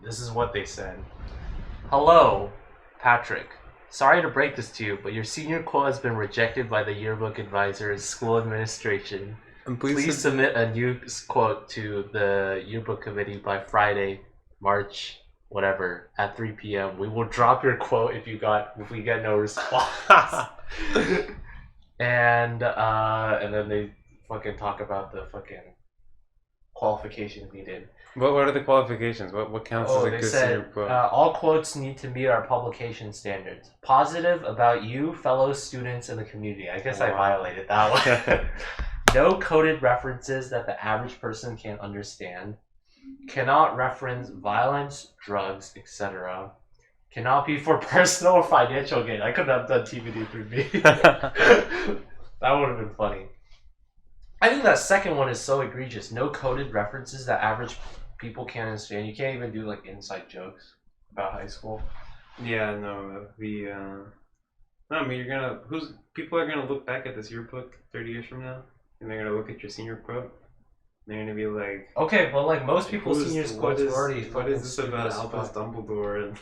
S2: this is what they said. Hello, Patrick. Sorry to break this to you, but your senior quote has been rejected by the yearbook advisor's school administration.
S1: And
S2: please submit a new quote to the yearbook committee by Friday, March whatever, at 3 p.m. We will drop your quote if we get no response. And then they fucking talk about the fucking qualifications needed.
S1: What are the qualifications? What counts as a good senior quote?
S2: All quotes need to meet our publication standards. Positive about you, fellow students, and the community. I guess I violated that one. No coded references that the average person can't understand. Cannot reference violence, drugs, etc. Cannot be for personal or financial gain. I could have done TBD3B. That would have been funny. I think that second one is so egregious. No coded references that average people can't understand. You can't even do like inside jokes about high school.
S1: Yeah, no. I mean, people are gonna look back at this yearbook 30 years from now, and they're gonna look at your senior quote. And they're gonna be like,
S2: okay, but like most people's senior quotes are already.
S1: What is this about Albus Dumbledore?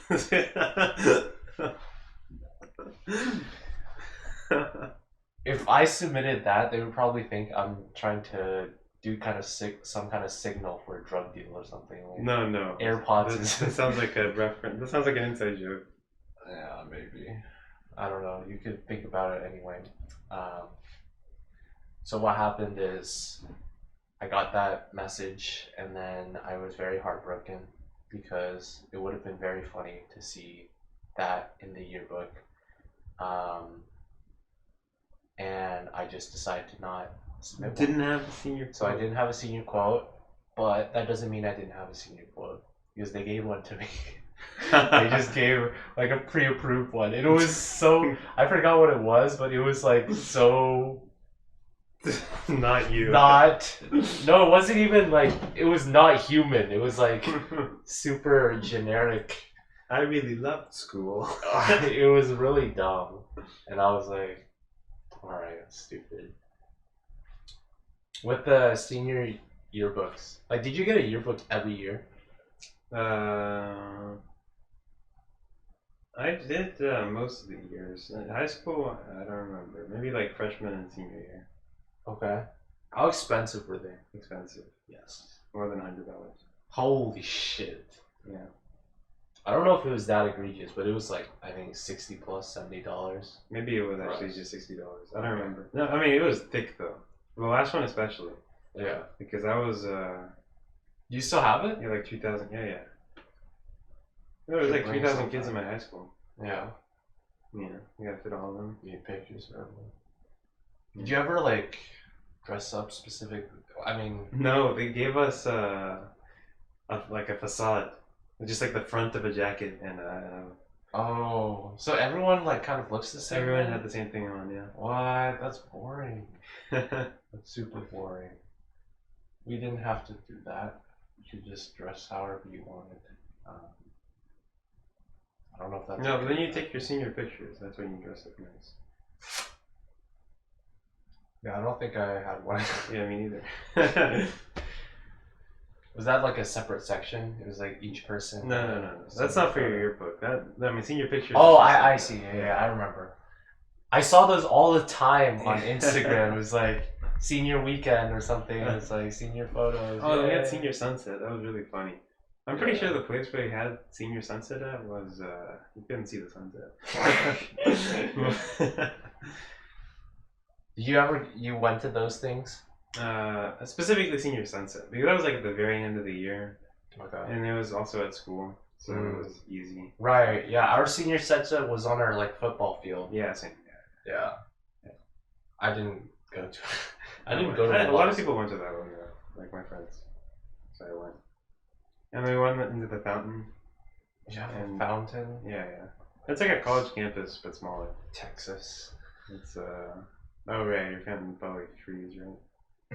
S2: If I submitted that, they would probably think I'm trying to do some kind of signal for a drug deal or something. Like
S1: No.
S2: Airpods.
S1: This sounds like a reference. This sounds like an inside joke.
S2: Yeah, maybe. I don't know. You could think about it anyway. So what happened is I got that message and then I was very heartbroken because it would have been very funny to see that in the yearbook. And I just decided to not submit
S1: Didn't
S2: one.
S1: have a senior quote.
S2: So I didn't have a senior quote, but that doesn't mean I didn't have a senior quote because they gave one to me. They just gave like a pre-approved one. It was so, I forgot what it was, but it was like so
S1: Not you.
S2: no, it wasn't even like, it was not human. It was like super generic.
S1: I really loved school.
S2: It was really dumb. And I was like, alright, that's stupid. With the senior yearbooks, like, did you get a yearbook every year?
S1: I did most of the years. In high school, I don't remember. Maybe like freshman and senior year.
S2: Okay. How expensive were they?
S1: Expensive.
S2: Yes.
S1: More than $100.
S2: Holy shit.
S1: Yeah.
S2: I don't know if it was that egregious, but it was like, I think $60 plus $70.
S1: Maybe it was actually just $60. I don't remember. No, I mean it was thick though. The last one especially.
S2: Yeah.
S1: Because I was
S2: Do you still have it?
S1: yeah, like 2000. Yeah. There was like 3,000 kids in my high school.
S2: Yeah.
S1: Yeah, you gotta fit all of them.
S2: You need pictures for everyone. Did you ever like dress up specific? I mean,
S1: No, they gave us like a facade, just like the front of a jacket, and
S2: oh, so everyone like kind of looks the same.
S1: everyone had the same thing on. Yeah.
S2: What? That's boring. That's super boring. We didn't have to do that. You could just dress however you wanted. I don't know if that's
S1: No, but then you take your senior pictures. That's when you dress up nice.
S2: Yeah, I don't think I had one.
S1: Yeah, me neither.
S2: Was that like a separate section? It was like each person.
S1: No. That's not for your yearbook. I mean, senior pictures.
S2: Oh, I see. Yeah, I remember. I saw those all the time on Instagram. It was like senior weekend or something. It was like senior photos.
S1: Oh, they had senior sunset. That was really funny. I'm pretty sure the place where you had senior sunset at was you couldn't see the sunset.
S2: You went to those things?
S1: Specifically senior sunset because that was like at the very end of the year.
S2: Okay.
S1: And it was also at school, so it was easy.
S2: Right. Yeah, our senior sunset was on our like football field.
S1: Yeah, same.
S2: Yeah. I didn't go to. I didn't go to.
S1: A lot of people went to that one, like my friends. So I went. And we went into the fountain.
S2: Yeah,
S1: and
S2: fountain.
S1: Yeah. It's like a college campus, but smaller.
S2: Texas.
S1: It's oh right, your fountain probably freeze, right?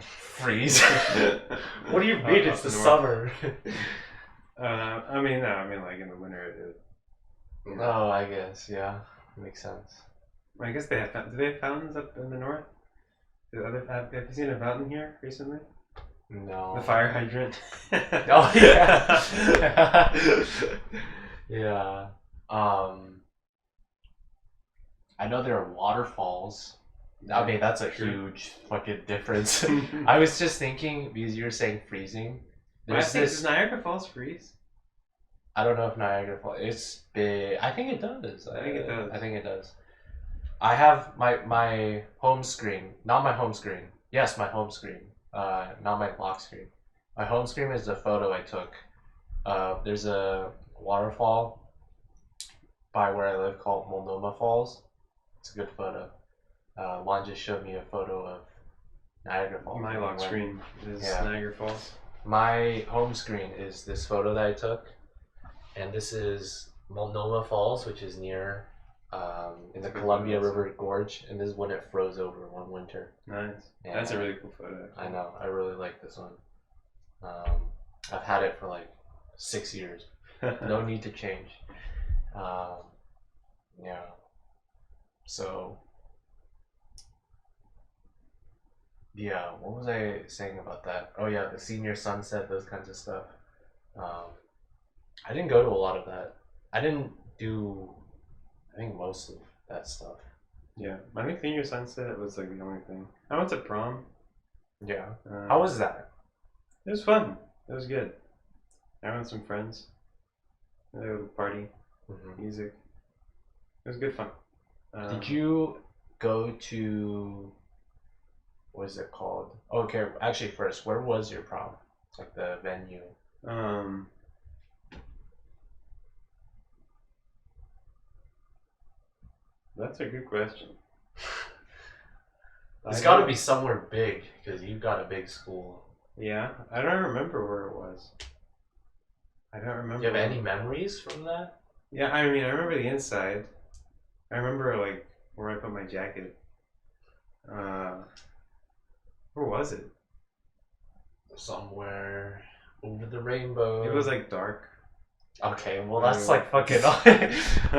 S2: Freeze? What do you mean? It's the summer.
S1: I mean like in the winter it.
S2: Oh, I guess yeah, makes sense.
S1: I guess they have. Do they have fountains up in the north? Have you seen a fountain here recently?
S2: No.
S1: The fire hydrant.
S2: Oh yeah. Yeah. I know there are waterfalls. I mean, that's a huge fucking difference. I was just thinking because you were saying freezing.
S1: Does Niagara Falls freeze?
S2: I don't know if Niagara Falls. It's big. I think it does.
S1: I think it does.
S2: I have my home screen, not my home screen. Yes, my home screen. Not my lock screen. My home screen is a photo I took. There's a waterfall by where I live called Multnomah Falls. It's a good photo. Juan just showed me a photo of Niagara Falls.
S1: My lock screen is Niagara Falls.
S2: My home screen is this photo that I took, and this is Multnomah Falls, which is near in the Columbia River Gorge, and this is when it froze over one winter.
S1: Nice. That's a really cool photo. Actually.
S2: I know. I really like this one. I've had it for like 6 years. No need to change. Yeah. So. Yeah, what was I saying about that? Oh yeah, the senior sunset, those kinds of stuff. I didn't go to a lot of that. I didn't do, I think, most of that stuff.
S1: Yeah, I think senior sunset was like the only thing. I went to prom.
S2: Yeah. How was that?
S1: It was fun. It was good. I went with some friends. Party, music. It was good fun.
S2: Did you go to, what is it called? Okay, actually first, where was your prom? Like the venue.
S1: That's a good question.
S2: It's got to be somewhere big because you've got a big school.
S1: Yeah, I don't remember where it was. I don't remember.
S2: Do you have any memories from that?
S1: Yeah, I mean, I remember the inside. I remember like where I put my jacket. Where was it?
S2: Somewhere over the rainbow.
S1: It was like dark.
S2: Okay, well that's like fucking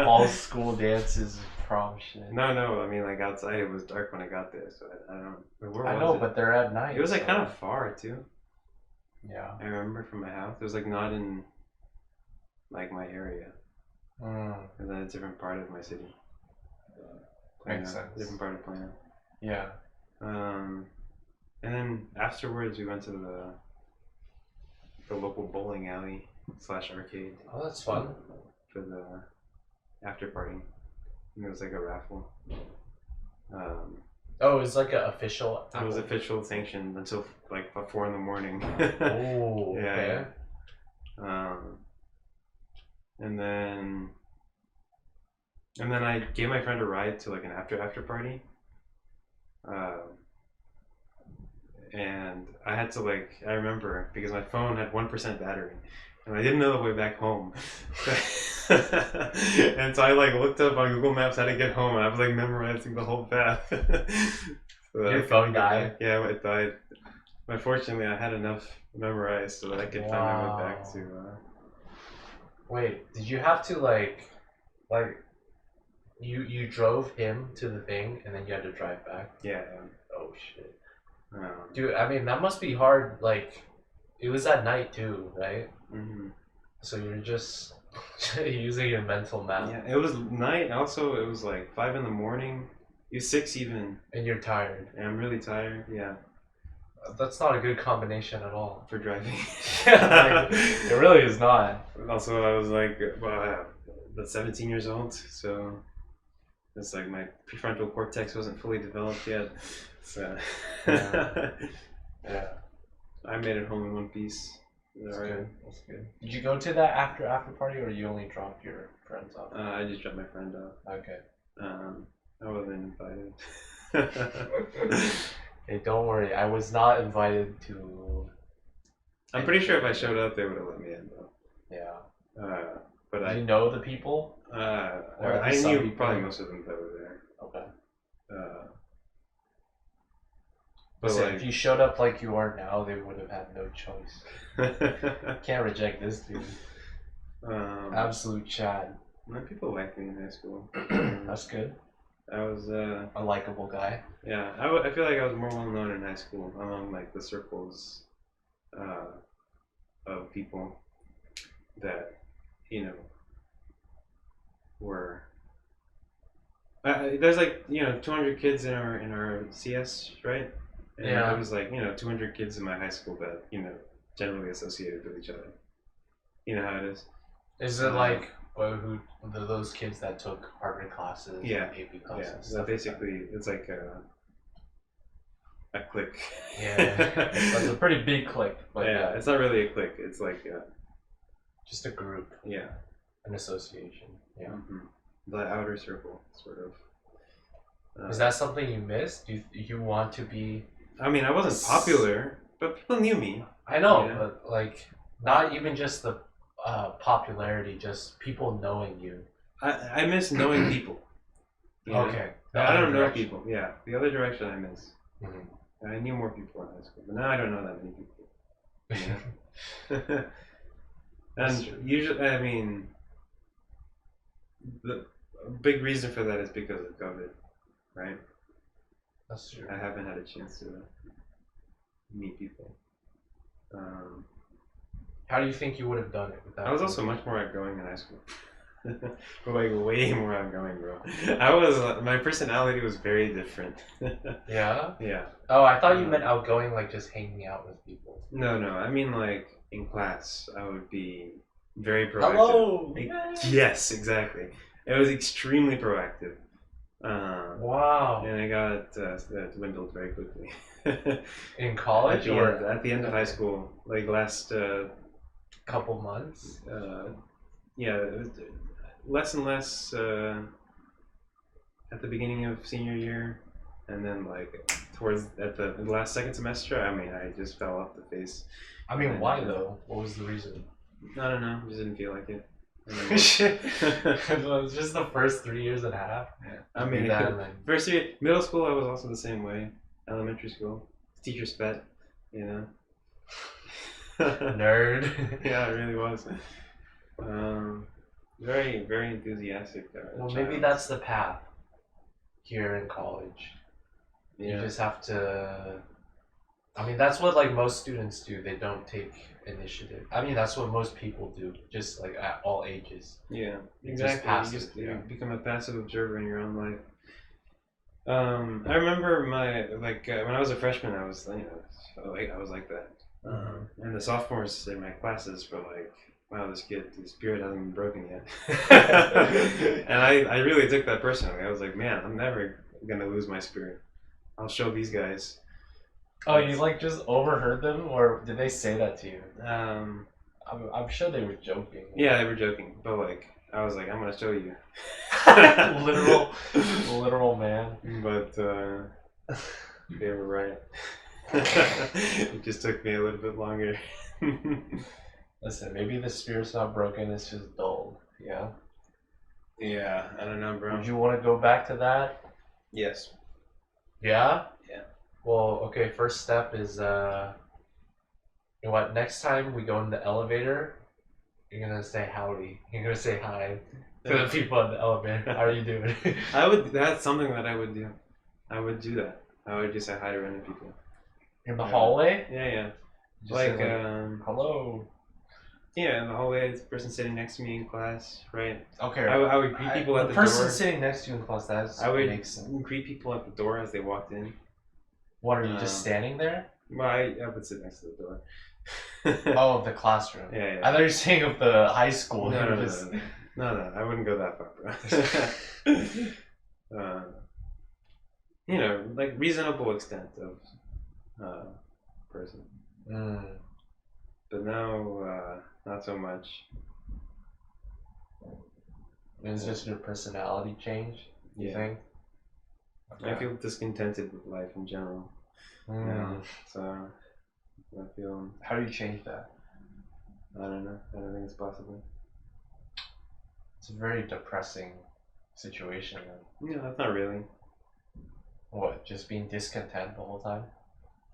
S2: all school dances, prom shit.
S1: No, I mean like outside it was dark when I got there, so I don't. Where
S2: I
S1: was
S2: know,
S1: it?
S2: but they're at night.
S1: It was like kind of far too.
S2: Yeah.
S1: I remember from my house. It was like not in like my area. It was in a different part of my city.
S2: Makes sense.
S1: Different part of Plano.
S2: Yeah.
S1: And then afterwards we went to the local bowling alley / arcade.
S2: Oh, that's fun.
S1: For the after party. And it was like a raffle.
S2: Oh, it was like an official.
S1: It was official sanctioned until like 4 in the morning.
S2: Oh,
S1: yeah.
S2: okay.
S1: And then I gave my friend a ride to like an after party. And I had to like, I remember because my phone had 1% battery and I didn't know the way back home. And so I like looked up on Google Maps how to get home and I was like memorizing the whole path. So
S2: your phone died?
S1: Yeah, it died. But fortunately I had enough memorized so that I could find my way back to...
S2: Wait, did you have to like you drove him to the thing and then you had to drive back?
S1: Yeah.
S2: Oh shit. Dude, I mean that must be hard. Like, it was at night too, right? So you're just using your mental map.
S1: Yeah, it was night. Also, it was like 5 in the morning. It was 6 even.
S2: And you're tired.
S1: And I'm really tired. Yeah.
S2: That's not a good combination at all
S1: for driving.
S2: Yeah, like, it really is not.
S1: Also, I was like, well, 17 years old, so it's like my prefrontal cortex wasn't fully developed yet. So
S2: yeah.
S1: I made it home in one piece.
S2: That's good. That's good. Did you go to that after party, or you only dropped your friends off?
S1: I just dropped my friend off.
S2: Okay.
S1: I wasn't invited.
S2: Hey, don't worry. I was not invited to.
S1: I'm pretty sure if I showed up, they would have let me in, though.
S2: Yeah.
S1: But
S2: Did you know the people?
S1: I knew probably most of them that were there.
S2: Okay.
S1: But
S2: so
S1: like,
S2: if you showed up like you are now, they would have had no choice. Can't reject this dude. Absolute Chad.
S1: My people liked me in high school.
S2: That's good.
S1: I was
S2: a likable guy.
S1: Yeah, I feel like I was more well known in high school among like the circles of people that were. There's like 200 kids in our CS, right? And
S2: yeah.
S1: There was like 200 kids in my high school that generally associated with each other. You know how it is.
S2: Is it like those kids that took Harvard classes,
S1: yeah,
S2: and AP classes?
S1: Yeah. So basically, it's like a clique.
S2: Yeah, that's a pretty big clique. But
S1: yeah, it's not really a clique. It's like
S2: just a group.
S1: Yeah,
S2: an association. Yeah,
S1: the outer circle, sort of.
S2: Is that something you miss? Do you want to be?
S1: I mean, I wasn't popular, but people knew me.
S2: I know, but like not even just the popularity, just people knowing you.
S1: I miss knowing people.
S2: Okay.
S1: I don't know people. Yeah, the other direction I miss. I knew more people in high school, but now I don't know that many people. And usually, I mean, the big reason for that is because of COVID, right?
S2: That's true.
S1: I haven't had a chance to meet people.
S2: How do you think you would have done it without?
S1: I was also much more outgoing in high school. Like way more outgoing, bro. My personality was very different.
S2: Yeah?
S1: Yeah.
S2: Oh, I thought you meant outgoing, like just hanging out with people.
S1: No, I mean like in class, I would be very proactive.
S2: Hello!
S1: Yes, exactly. It was extremely proactive.
S2: Wow.
S1: And I got dwindled very quickly.
S2: In college or
S1: at the end of high school, like last
S2: couple months?
S1: yeah, it was less and less at the beginning of senior year, and then like towards at the last second semester. I mean, I just fell off the face.
S2: I mean, why though? What was the reason?
S1: I don't know. Just didn't feel like it.
S2: It was just the first 3 years and a half.
S1: I mean, first year, middle school, I was also the same way. Elementary school, teacher's pet, you know.
S2: Nerd.
S1: Yeah, it really was. Very, very enthusiastic.
S2: Well, maybe that's the path here in college.
S1: Yeah.
S2: You just have to. I mean, that's what like most students do. They don't take initiative. I mean, that's what most people do, just like at all ages.
S1: Yeah,
S2: exactly.
S1: You become a passive observer in your own life. I remember when I was a freshman, I was I was like that. And the sophomores in my classes were like, "Wow, this spirit hasn't been broken yet." And I really took that personally. I was like, "Man, I'm never gonna lose my spirit. I'll show these guys."
S2: Oh, you like just overheard them, or did they say that to you? I'm sure they were joking.
S1: Yeah, they were joking, but like I was like, I'm gonna show you.
S2: literal man.
S1: But they were right. It just took me a little bit longer.
S2: Listen, maybe the spirit's not broken; it's just dulled. Yeah.
S1: Yeah, I don't know, bro.
S2: Would you want to go back to that?
S1: Yes.
S2: Yeah.
S1: Yeah.
S2: Well, okay. First step is, you know what? Next time we go in the elevator, you're gonna say howdy. You're gonna say hi to the people in the elevator. How are you doing?
S1: That's something that I would do. I would do that. I would just say hi to random people.
S2: In the hallway?
S1: Yeah.
S2: Just
S1: like,
S2: hello.
S1: Yeah, in the hallway, the person sitting next to me in class, right?
S2: Okay.
S1: I would greet people at the door.
S2: The person sitting next to you in class, I would
S1: greet people at the door as they walked in.
S2: What, are you just standing there?
S1: Well, I would sit next to the door.
S2: Oh, of the classroom.
S1: Yeah.
S2: I thought you were saying of the high school.
S1: No, I wouldn't go that far, bro. You know, like reasonable extent of person. But now, not so much.
S2: Is this your personality change, you think?
S1: Okay. I feel discontented with life in general. Now, so I feel...
S2: How do you change that?
S1: I don't know. I don't think it's possible.
S2: It's a very depressing situation.
S1: No, that's not really.
S2: What, just being discontent the whole time?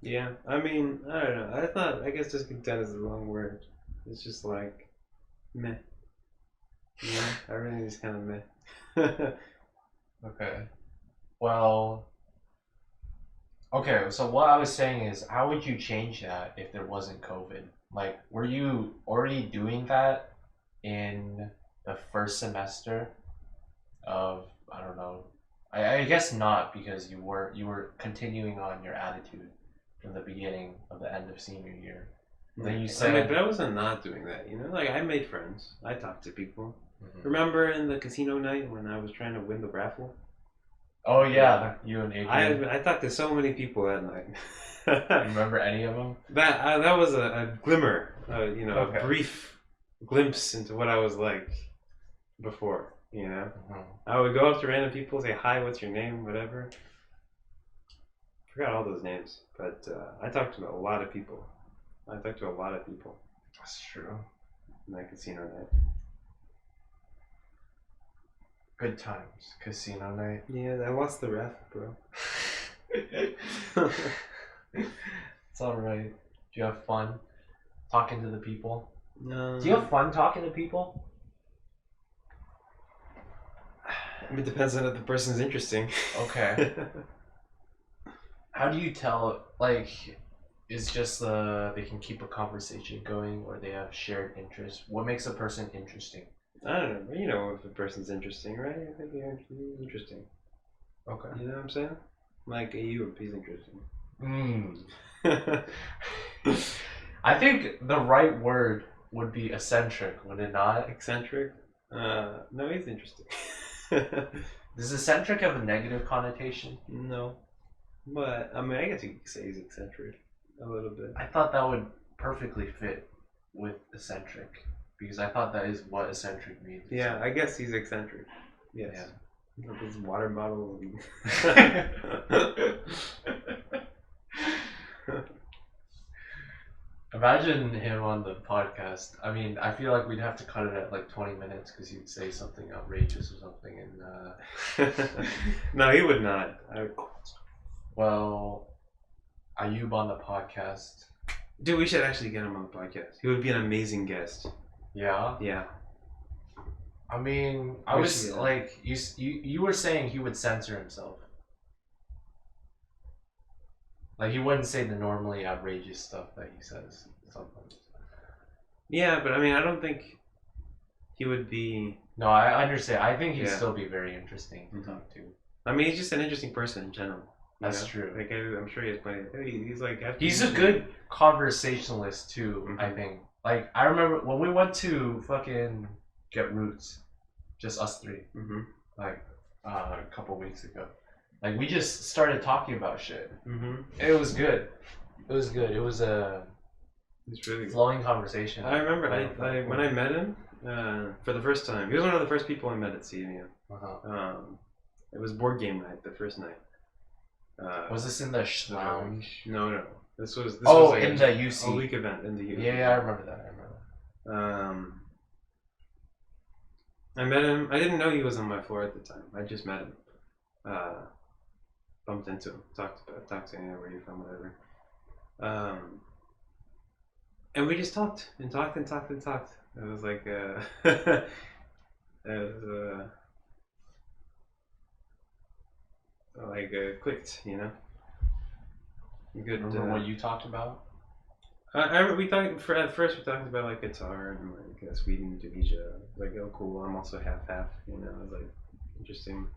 S1: Yeah, I mean, I don't know. I guess discontent is the wrong word. It's just like, meh. Yeah, everything is kind of meh.
S2: Okay. Well, okay, so what I was saying is, how would you change that if there wasn't COVID? Like, were you already doing that in the first semester of, I don't know, I guess not, because you were continuing on your attitude from the beginning of the end of senior year. Then you said,
S1: but I wasn't not doing that, you know? Like, I made friends. I talked to people. Remember in the casino night when I was trying to win the raffle?
S2: Oh yeah, you and Adrian.
S1: I talked to so many people that night.
S2: You remember any of them?
S1: That was a glimmer, you know, a brief glimpse into what I was like before, you know? I would go up to random people, say, hi, what's your name, whatever. Forgot all those names, but I talked to a lot of people.
S2: That's true.
S1: In that casino night.
S2: Good times, casino night.
S1: Yeah, I lost the raffle, bro.
S2: It's alright. Do you have fun talking to the people?
S1: No.
S2: Do you have fun talking to people?
S1: It depends on if the person's interesting.
S2: Okay. How do you tell, like, is just they can keep a conversation going, or they have shared interests? What makes a person interesting?
S1: I don't know. You know if a person's interesting, right? I think he's interesting.
S2: Okay.
S1: You know what I'm saying? Like you, he's interesting.
S2: I think the right word would be eccentric, would it not?
S1: Eccentric? No, he's interesting.
S2: Does eccentric have a negative connotation?
S1: No. But, I mean, I guess you could say he's eccentric. A little bit.
S2: I thought that would perfectly fit with eccentric. Because I thought that is what eccentric means.
S1: Yeah, I guess he's eccentric. Yes.
S2: Yeah.
S1: With his water bottle.
S2: Imagine him on the podcast. I mean, I feel like we'd have to cut it at like 20 minutes because he'd say something outrageous or something. And
S1: no, he would not.
S2: Well, Ayub on the podcast.
S1: Dude, we should actually get him on the podcast. He would be an amazing guest.
S2: Yeah.
S1: Yeah.
S2: I mean, I was like, you were saying he would censor himself. Like he wouldn't say the normally outrageous stuff that he says sometimes.
S1: Yeah, but I mean, I don't think he would be.
S2: No, I understand. I think he'd still be very interesting to talk to.
S1: I mean, he's just an interesting person in general.
S2: That's true.
S1: Like I'm sure he has plenty. He's like.
S2: He's a good conversationalist too. Mm-hmm. I think. Like I remember when we went to fucking get roots, just us three. Mm-hmm. Like a couple weeks ago. Like we just started talking about shit. Mm-hmm. It was good. It was good. It was a
S1: really
S2: flowing conversation.
S1: I remember when I met him for the first time. He was one of the first people I met at CMU. Uh-huh. It was board game night, the first night.
S2: Was this in the lounge?
S1: No. This was like
S2: in the UC.
S1: A week event in the UC.
S2: Yeah, I remember that.
S1: I met him. I didn't know he was on my floor at the time. I just met him. Bumped into him, talked to him, where you from, whatever. And we just talked. It was like it was clicked, you know. Good.
S2: Remember what you talked about?
S1: We talked at first. We talked about like guitar and like Sweden, Tunisia. Like, oh, cool. I'm also half. You know, it was like interesting.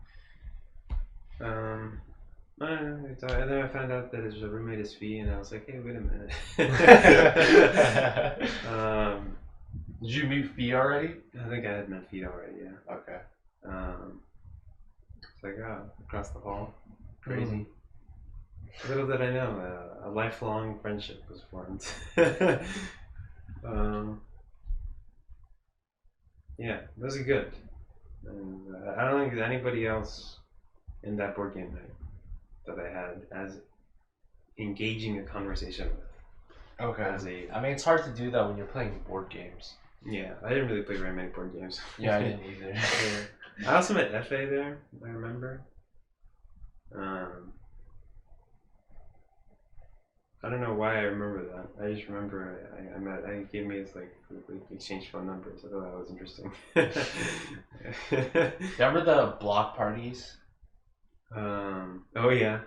S1: I don't know, and then I found out that his roommate is Fee, and I was like, hey, wait a minute.
S2: Did you meet Fee already?
S1: I think I had met Fee already, yeah.
S2: Okay.
S1: It's like, across the hall. Crazy. Little did I know, a lifelong friendship was formed. Yeah, those are good. And I don't think anybody else in that board game night that I had as engaging a conversation with.
S2: Okay. I mean, it's hard to do that when you're playing board games.
S1: Yeah, I didn't really play very many board games.
S2: Yeah, I didn't either.
S1: I also met Efe there, I remember. I don't know why I remember that. I just remember I gave me his exchange phone numbers. I thought that was interesting.
S2: Remember the block parties?
S1: Oh yeah.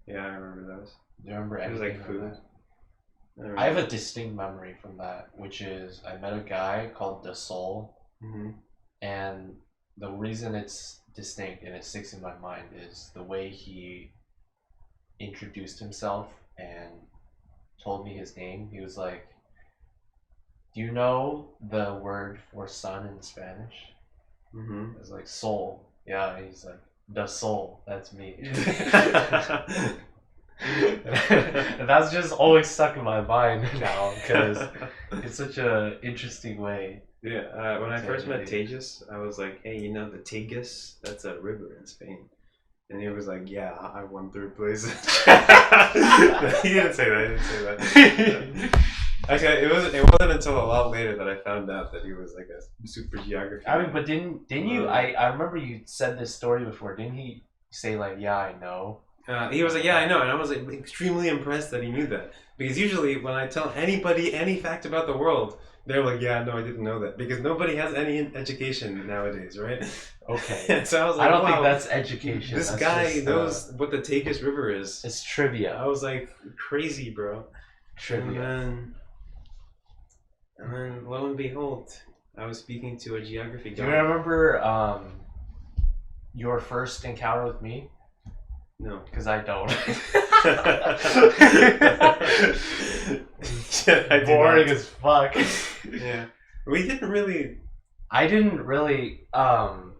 S1: Yeah, I remember those.
S2: Do you remember anything?
S1: It was like food.
S2: I have a distinct memory from that, which is I met a guy called The Soul, and the reason it's distinct and it sticks in my mind is the way he introduced himself and told me his name. He was like, do you know the word for sun in Spanish? It was like soul. Yeah, he's like, the soul, that's me. And that's just always stuck in my mind now because it's such a interesting way.
S1: Yeah, when I first met Tejas, I was like, hey, you know the Tagus? That's a river in Spain. And he was like, yeah, I won third place. He didn't say that. Actually, it wasn't until a lot later that I found out that he was like a super geography.
S2: I mean, but didn't you? I remember you said this story before. Didn't he say like, yeah, I know?
S1: He was like, yeah, I know, and I was like extremely impressed that he knew that, because usually when I tell anybody any fact about the world, they're like, yeah, no, I didn't know that, because nobody has any education nowadays, right?
S2: Okay.
S1: And so I was like,
S2: I don't think that's education.
S1: This guy knows what the Tagus River is.
S2: It's trivia.
S1: I was like, crazy, bro.
S2: Trivia.
S1: And then lo and behold, I was speaking to a geography guy.
S2: Do you remember your first encounter with me?
S1: No.
S2: Because I don't.
S1: I
S2: Boring as fuck.
S1: Yeah. We didn't really
S2: I didn't really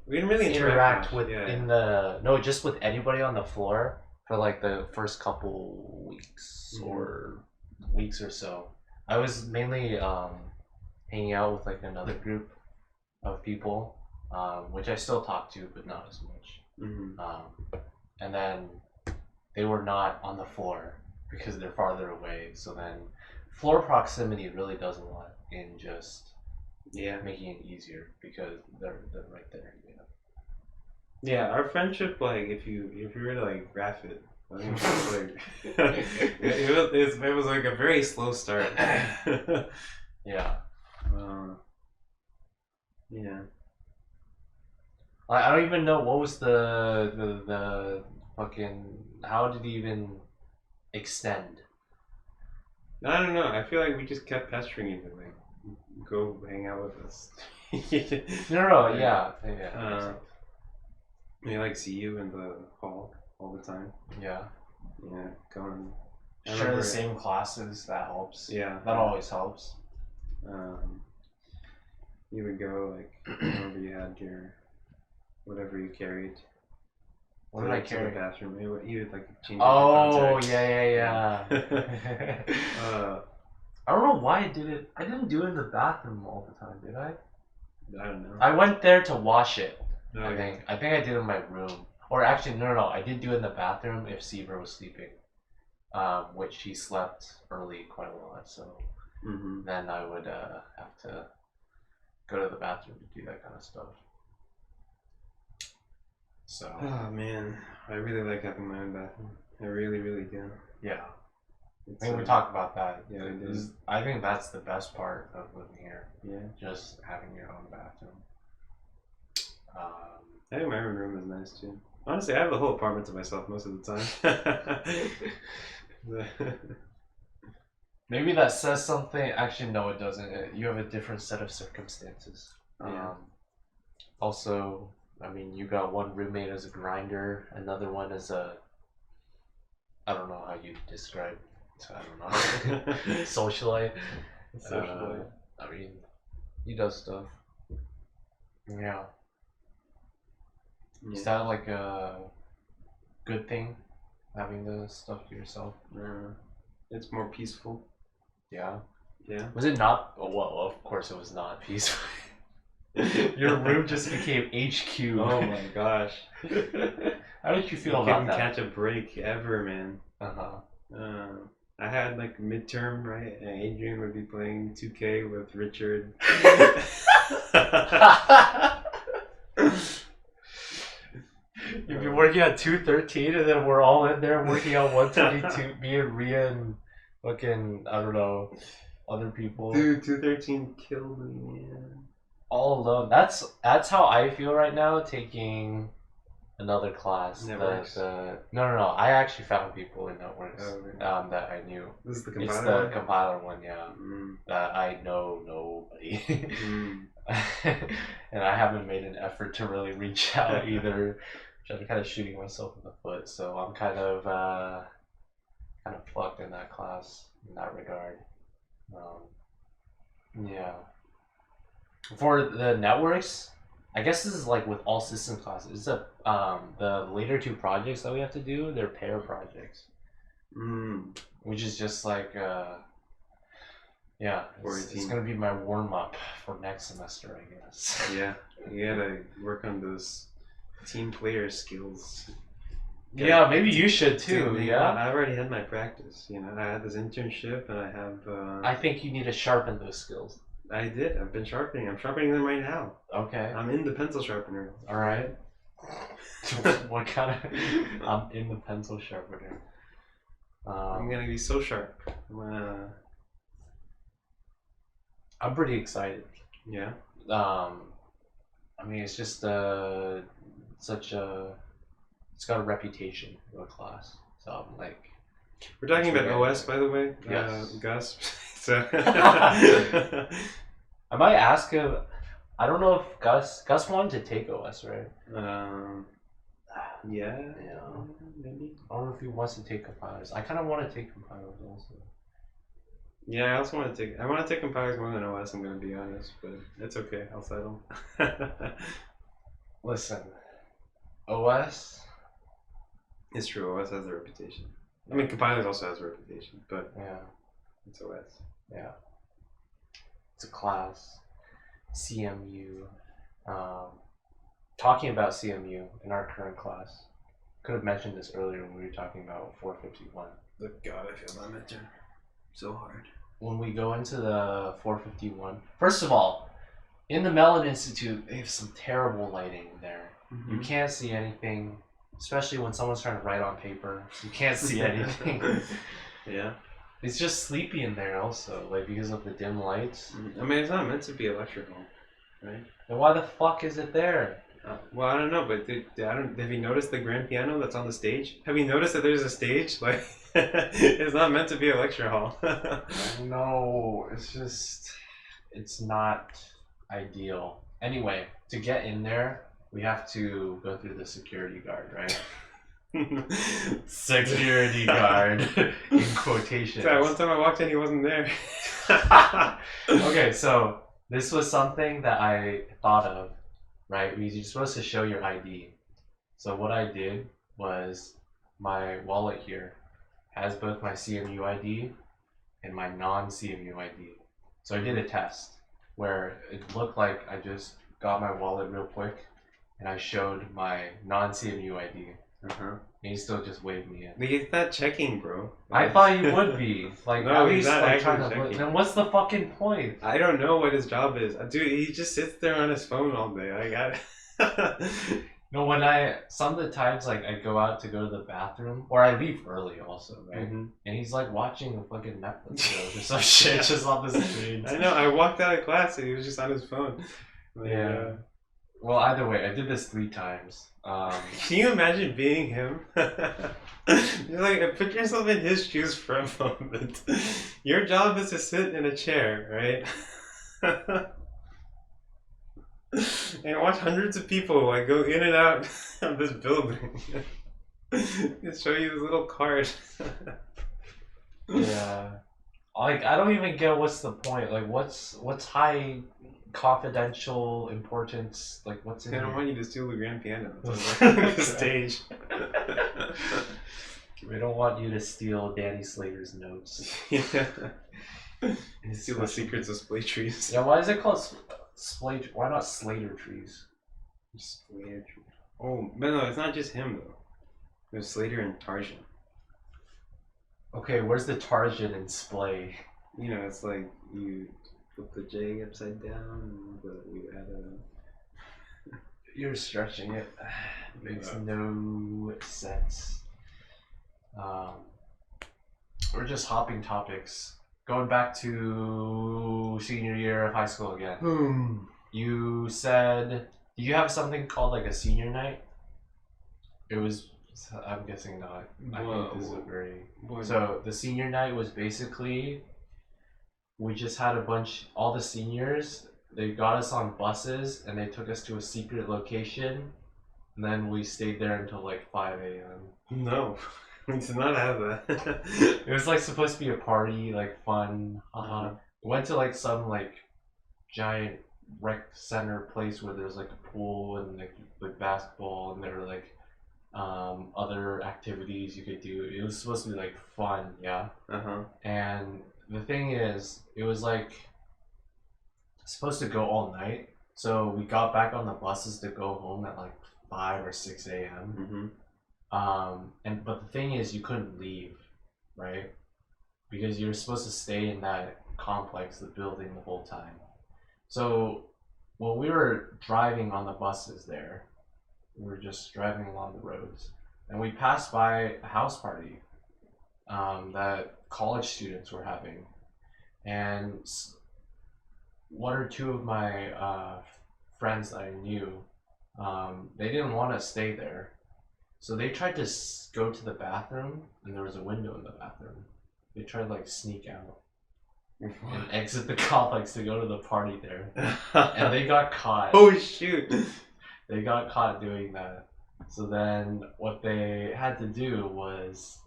S2: interact with just with anybody on the floor for like the first couple weeks or so. I was mainly hanging out with like another group of people, which I still talk to, but not as much. And then they were not on the floor because they're farther away. So then floor proximity really does a lot in just making it easier because they're right there. You know?
S1: Yeah, our friendship, like if you were to like graph it, I think it's like it was like a very slow start.
S2: Yeah.
S1: Yeah.
S2: I don't even know what was the fucking, how did it even extend?
S1: I don't know. I feel like we just kept pestering each other. Like, go hang out with us.
S2: No, yeah.
S1: We like see you in the hall all the time.
S2: Yeah.
S1: Yeah, going.
S2: Share the same classes. That helps.
S1: Yeah.
S2: That always helps.
S1: You would go like whenever you had your whatever you carried.
S2: What did I carry?
S1: To the bathroom. You would like change.
S2: Oh yeah. I don't know why I did it. I didn't do it in the bathroom all the time, did I?
S1: I don't know.
S2: I went there to wash it.
S1: Oh,
S2: I think I did it in my room. Or actually, no. I did do it in the bathroom if Seaver was sleeping, which he slept early quite a lot. So then I would have to go to the bathroom to do that kind of stuff. So.
S1: Oh man, I really like having my own bathroom. I really, really do.
S2: Yeah. I think we talked about that.
S1: Yeah, we did.
S2: I think that's the best part of living here.
S1: Yeah.
S2: Just having your own bathroom.
S1: I think my own room is nice too. Honestly, I have the whole apartment to myself most of the time.
S2: Maybe that says something. Actually, no, it doesn't. You have a different set of circumstances.
S1: Yeah.
S2: Also, I mean, you got one roommate as a grinder, another one as a, I don't know how you describe, I don't know, socialite. I mean, he does stuff. Yeah. Is that like a good thing, having the stuff to yourself?
S1: It's more peaceful.
S2: Yeah.
S1: Yeah.
S2: Was it not? Oh, well, of course it was not peaceful. Your room just became HQ.
S1: Oh my gosh.
S2: How did you feel about that?
S1: Couldn't catch a break ever, man. I had like midterm, right? And Adrian would be playing 2K with Richard.
S2: You'd be working on 213 and then we're all in there working on 122. Me and Rhea and fucking, I don't know, other people.
S1: Dude, 213 killed me, man.
S2: All alone. That's how I feel right now taking another class.
S1: Networks.
S2: No. I actually found people in networks that I knew.
S1: This is the compiler.
S2: It's the compiler one, yeah. That I know nobody. And I haven't made an effort to really reach out either, which I'm kind of shooting myself in the foot. So I'm kind of fucked in that class in that regard. Yeah. For the networks, I guess this is like with all system classes. It's the later two projects that we have to do, they're pair projects. Which is just like it's gonna be my warm up for next semester, I guess. Yeah,
S1: you gotta work on those team player skills.
S2: Yeah, maybe you should too.
S1: Dude,
S2: yeah,
S1: I already had my practice. You know, I had this internship, and I have.
S2: I think you need to sharpen those skills.
S1: I did. I've been sharpening. I'm sharpening them right now.
S2: Okay.
S1: I'm in the pencil sharpener.
S2: All right. What kind of? I'm in the pencil sharpener.
S1: I'm gonna be so sharp.
S2: I'm pretty excited.
S1: Yeah.
S2: I mean, it's just it's got a reputation of a class, so I'm like.
S1: We're talking about OS, by the way.
S2: Yes.
S1: Gus. So.
S2: I might ask him. I don't know if Gus wanted to take OS, right?
S1: Yeah,
S2: Maybe. I don't know if he wants to take compilers. I kind of want to take compilers also.
S1: Yeah, I also want to take. I want to take compilers more than OS. I'm gonna be honest, but it's okay. I'll settle.
S2: Listen, OS.
S1: It's true. OS has a reputation. I mean, compilers also has a reputation, but
S2: Yeah,
S1: it's OS.
S2: yeah. It's a class. CMU. Talking about CMU in our current class. Could have mentioned this earlier when we were talking about 451.
S1: Look, God, I feel that midterm so hard.
S2: When we go into the 451, first of all, in the Mellon Institute, they have some terrible lighting there. You can't see anything, especially when someone's trying to write on paper. You can't see anything.
S1: Yeah.
S2: It's just sleepy in there also, like because of the dim lights.
S1: I mean, it's not meant to be a lecture hall, right?
S2: Then why the fuck is it there?
S1: Well, I don't know, but have you noticed the grand piano that's on the stage? Have you noticed that there's a stage? Like, it's not meant to be a lecture hall.
S2: No, it's not ideal. Anyway, to get in there, we have to go through the security guard, right? Security guard, in quotations.
S1: Yeah, one time I walked in, he wasn't there.
S2: Okay, so this was something that I thought of, right? You're supposed to show your ID. So what I did was my wallet here has both my CMU ID and my non-CMU ID. So I did a test where it looked like I just got my wallet real quick and I showed my non-CMU ID. And he still just waved me in.
S1: He's not checking, bro.
S2: I thought you would be. Like,
S1: No,
S2: at
S1: he's
S2: least
S1: not
S2: like
S1: actually
S2: trying to.
S1: checking.
S2: Then what's the fucking point?
S1: I don't know what his job is. Dude, he just sits there on his phone all day. I got it.
S2: No, some of the times like I go out to go to the bathroom or I leave early also, right? And he's like watching a fucking Netflix show or some shit just on the screen.
S1: I know. I walked out of class and he was just on his phone. Like,
S2: yeah. Well, either way, I did this 3 times.
S1: Can you imagine being him? You're like, put yourself in his shoes for a moment. Your job is to sit in a chair, right? And watch hundreds of people like go in and out of this building. And show you this little card.
S2: Yeah. Like, I don't even get what's the point. Like, what's high confidential importance? Like, what's in
S1: I don't
S2: it?
S1: want you to steal the grand piano. It's on the stage.
S2: We don't want you to steal Danny Slater's notes.
S1: Yeah. Steal the secrets of splay trees.
S2: Yeah, why is it called Slater? Why not Slater trees?
S1: Slater trees. Oh, but no, it's not just him though. There's Slater and Tarzan.
S2: Okay, where's the Tarzan in Splay?
S1: You know, it's like you put the J upside down, but you add a...
S2: You're stretching it. It makes no sense. We're just hopping topics. Going back to senior year of high school again. You said, do you have something called like a senior night? It was, I'm guessing not. I think this is a very... So the senior night was basically, we just had all the seniors, they got us on buses and they took us to a secret location and then we stayed there until like 5 a.m.
S1: No, we did not have that.
S2: It was like supposed to be a party, like fun. We went to like some like giant rec center place where there's like a pool and like basketball and there were like other activities you could do. It was supposed to be like fun, yeah. And the thing is, it was like supposed to go all night. So we got back on the buses to go home at like 5 or 6 a.m. But the thing is, you couldn't leave, right? Because you're supposed to stay in that complex, the building, the whole time. So when we were driving on the buses there, we were just driving along the roads, and we passed by a house party that college students were having, and 1 or 2 of my friends that I knew, they didn't want to stay there, so they tried to go to the bathroom, and there was a window in the bathroom. They tried to like sneak out, and exit the complex to go to the party there. And they got caught.
S1: Oh shoot!
S2: They got caught doing that. So then what they had to do was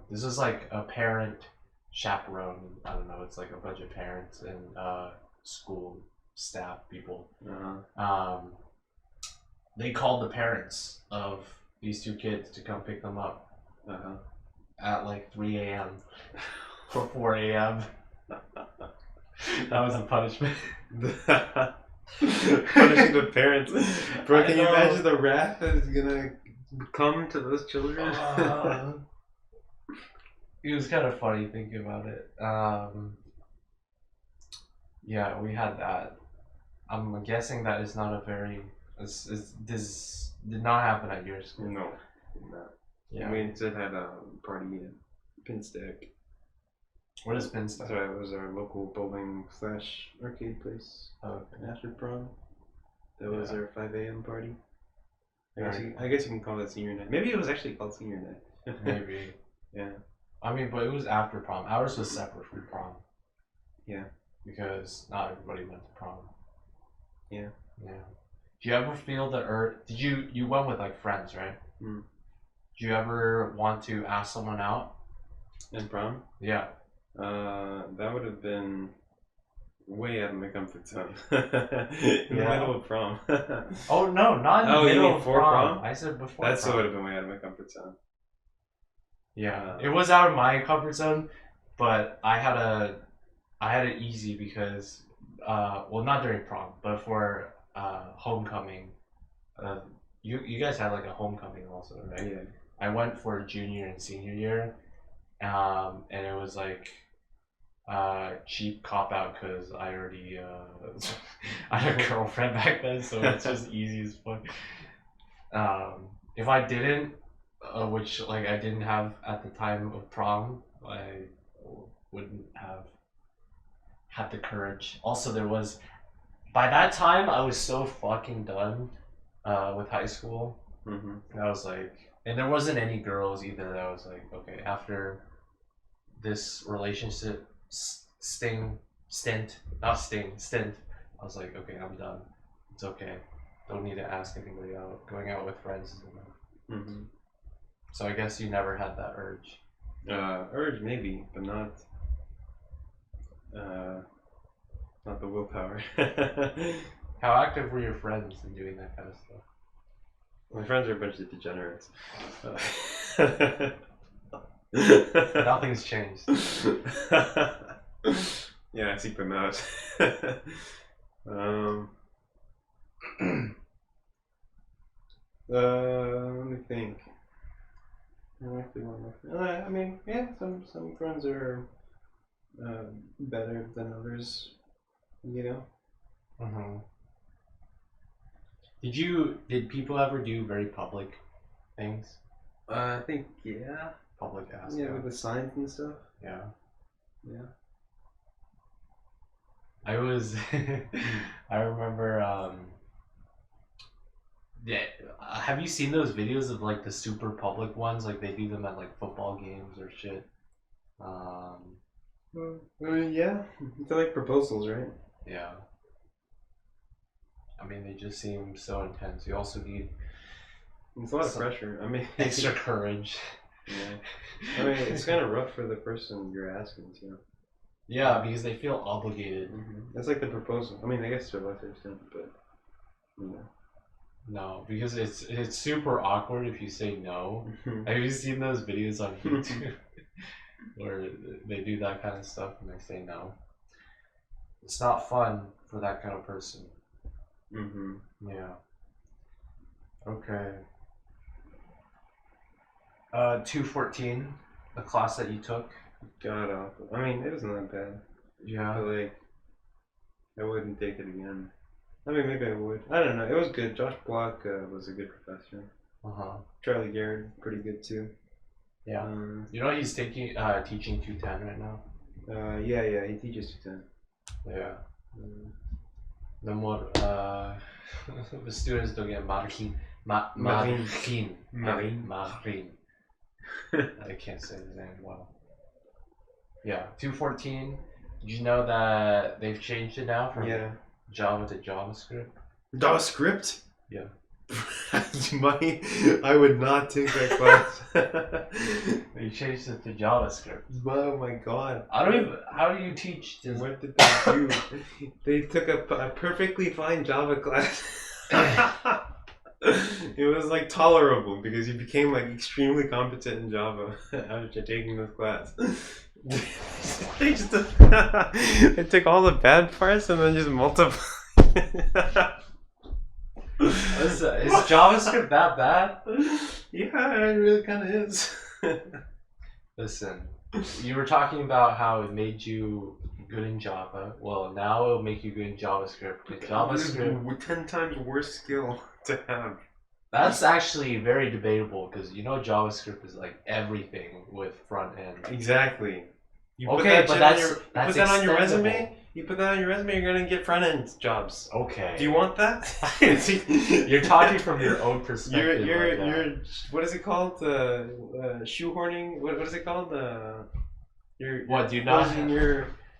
S2: this was like a parent chaperone. I don't know. It's like a bunch of parents and school staff people. They called the parents of these two kids to come pick them up at like 3 a.m. or 4 a.m. That was a punishment.
S1: Punishing the parents. Bro, can you imagine the wrath that is gonna come to those children?
S2: It was kind of funny thinking about it. Yeah, we had that. I'm guessing that is not a very. This did not happen at your school.
S1: No, not.
S2: Yeah.
S1: We instead had a party at Pinstack.
S2: What is Pinstack?
S1: So it was our local bowling / arcade place.
S2: Okay.
S1: After prom, that was our 5 a.m. party.
S2: Right.
S1: I guess you can call that senior night. Maybe it was actually called senior night.
S2: Maybe.
S1: Yeah.
S2: I mean, but it was after prom. Ours was separate from prom.
S1: Yeah.
S2: Because not everybody went to prom.
S1: Yeah.
S2: Yeah. Do you ever feel the urge? Did you went with like friends, right?
S1: Mm.
S2: Do you ever want to ask someone out?
S1: In prom?
S2: Yeah.
S1: That would have been way out of my comfort zone. In the middle of prom.
S2: Oh no, not in the middle of
S1: before
S2: prom. I said before.
S1: That's
S2: prom.
S1: what would have been way out of my comfort zone.
S2: Yeah, it was out of my comfort zone, but I had it easy because well, not during prom, but for homecoming. You guys had like a homecoming also, right?
S1: Yeah.
S2: I went for junior and senior year, and it was like cheap cop out because I already I had a girlfriend back then, so it's just easy as fuck. If I didn't, which like I didn't have at the time of prom, I wouldn't have had the courage. Also, there was by that time I was so fucking done with high school.
S1: Mm-hmm.
S2: I was like, and there wasn't any girls either. That was like, okay, after this relationship stint. I was like, okay, I'm done. It's okay. Don't need to ask anybody out. Going out with friends is enough.
S1: Mm-hmm.
S2: So I guess you never had that urge.
S1: Urge maybe, but not the willpower.
S2: How active were your friends in doing that kind of stuff?
S1: My friends are a bunch of degenerates.
S2: Nothing's changed.
S1: Yeah, I seek them out. Let me think. I mean, yeah, some friends are better than others, you know.
S2: Mm-hmm. Did people ever do very public things?
S1: I think yeah.
S2: Public ass.
S1: Yeah, with the signs and stuff.
S2: Yeah.
S1: Yeah.
S2: I was I remember yeah, have you seen those videos of like the super public ones? Like they do them at like football games or shit.
S1: Yeah, they're like proposals, right?
S2: Yeah. I mean, they just seem so intense. You also need
S1: It's a lot of pressure. I mean,
S2: extra courage.
S1: Yeah. I mean, it's kind of rough for the person you're asking to.
S2: Yeah, because they feel obligated.
S1: Mm-hmm. That's like the proposal. I mean, I guess to a lesser extent, but you know.
S2: No, because it's super awkward if you say no. Have you seen those videos on YouTube where they do that kind of stuff and they say no? It's not fun for that kind of person.
S1: Mm-hmm.
S2: Yeah. Okay. 214, the class that you took.
S1: God awful. I mean, it wasn't that bad.
S2: Yeah.
S1: But like, I wouldn't take it again. I mean, maybe I would. I don't know. It was good. Josh Block was a good professor. Charlie Garrett, pretty good too.
S2: Yeah. You know he's teaching 210 right now.
S1: Yeah. He teaches 210.
S2: Yeah. No more. The students don't get marine. I can't say his name well. Yeah, 2.14. Did you know that they've changed it now from Java to JavaScript?
S1: JavaScript?
S2: Yeah.
S1: I would not take that class.
S2: They changed it to JavaScript.
S1: Oh my god.
S2: I don't even. How do you teach this?
S1: What did they do? They took a perfectly fine Java class. It was like tolerable because you became like extremely competent in Java after taking this class. They just they took all the bad parts and then just multiplied.
S2: Is JavaScript that bad?
S1: Yeah, it really kind of is.
S2: Listen, you were talking about how it made you good in Java. Well, now it'll make you good in JavaScript. With JavaScript,
S1: with 10 times worse skill to have.
S2: That's actually very debatable because you know JavaScript is like everything with front end.
S1: Exactly. You
S2: okay, but that's
S1: you put that on your resume. You put that on your resume, you're gonna get front end jobs.
S2: Okay.
S1: Do you want that?
S2: You're talking from your own perspective.
S1: You're what is it called? Shoehorning. What is it called?
S2: What do you not?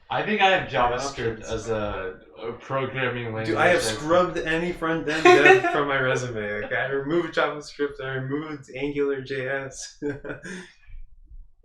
S2: I think I have JavaScript as a programming language.
S1: Dude, I have scrubbed any front end dev from my resume. Okay, I removed JavaScript. I removed AngularJS.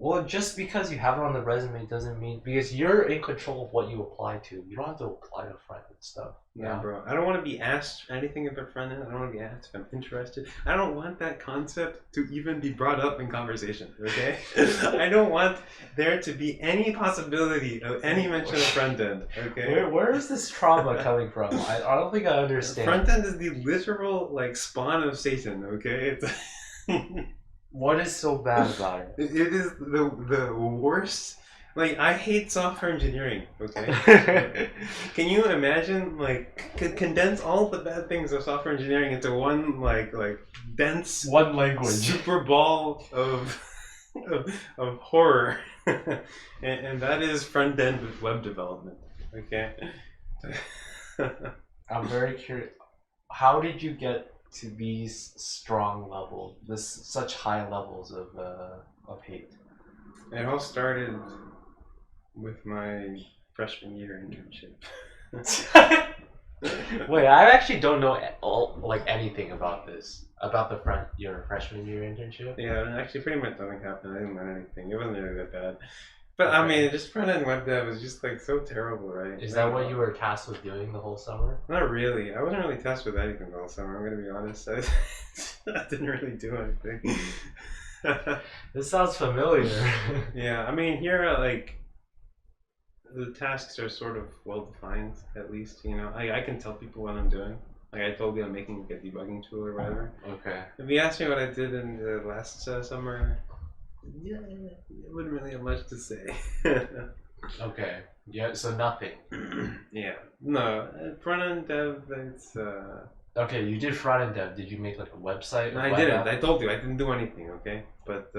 S2: Well, just because you have it on the resume doesn't mean because you're in control of what you apply to. You don't have to apply to front end stuff.
S1: Yeah, bro. I don't want to be asked anything about front end. I don't want to be asked if I'm interested. I don't want that concept to even be brought up in conversation. Okay? I don't want there to be any possibility of any mention of front end. Okay?
S2: Where is this trauma coming from? I don't think I understand.
S1: Front end is the literal like spawn of Satan. Okay?
S2: What is so bad about it?
S1: It is the worst. Like, I hate software engineering, okay? Can you imagine, like, condense all the bad things of software engineering into one, like dense...
S2: one language.
S1: Super ball of horror. and that is front-end web development, okay?
S2: I'm very curious. How did you get to these strong levels, such high levels of hate?
S1: It all started with my freshman year internship.
S2: Wait, I actually don't know anything about this. About your freshman year internship?
S1: Yeah, actually pretty much nothing happened. I didn't learn anything. It wasn't really that bad. But okay. I mean, just front-end web dev was just like so terrible, right?
S2: Is that what you were tasked with doing the whole summer?
S1: Not really. I wasn't really tasked with anything the whole summer, I'm gonna be honest. I didn't really do anything.
S2: This sounds familiar.
S1: Yeah, I mean, here, like, the tasks are sort of well-defined, at least, you know. I can tell people what I'm doing. Like, I told you I'm making a debugging tool or whatever.
S2: Okay.
S1: If you asked me what I did in the last summer, yeah, I wouldn't really have much to say.
S2: Okay. Yeah, so nothing.
S1: Yeah. No, front-end dev, it's...
S2: Okay, you did front-end dev. Did you make, like, a website?
S1: No, I didn't. I told you, I didn't do anything, okay? But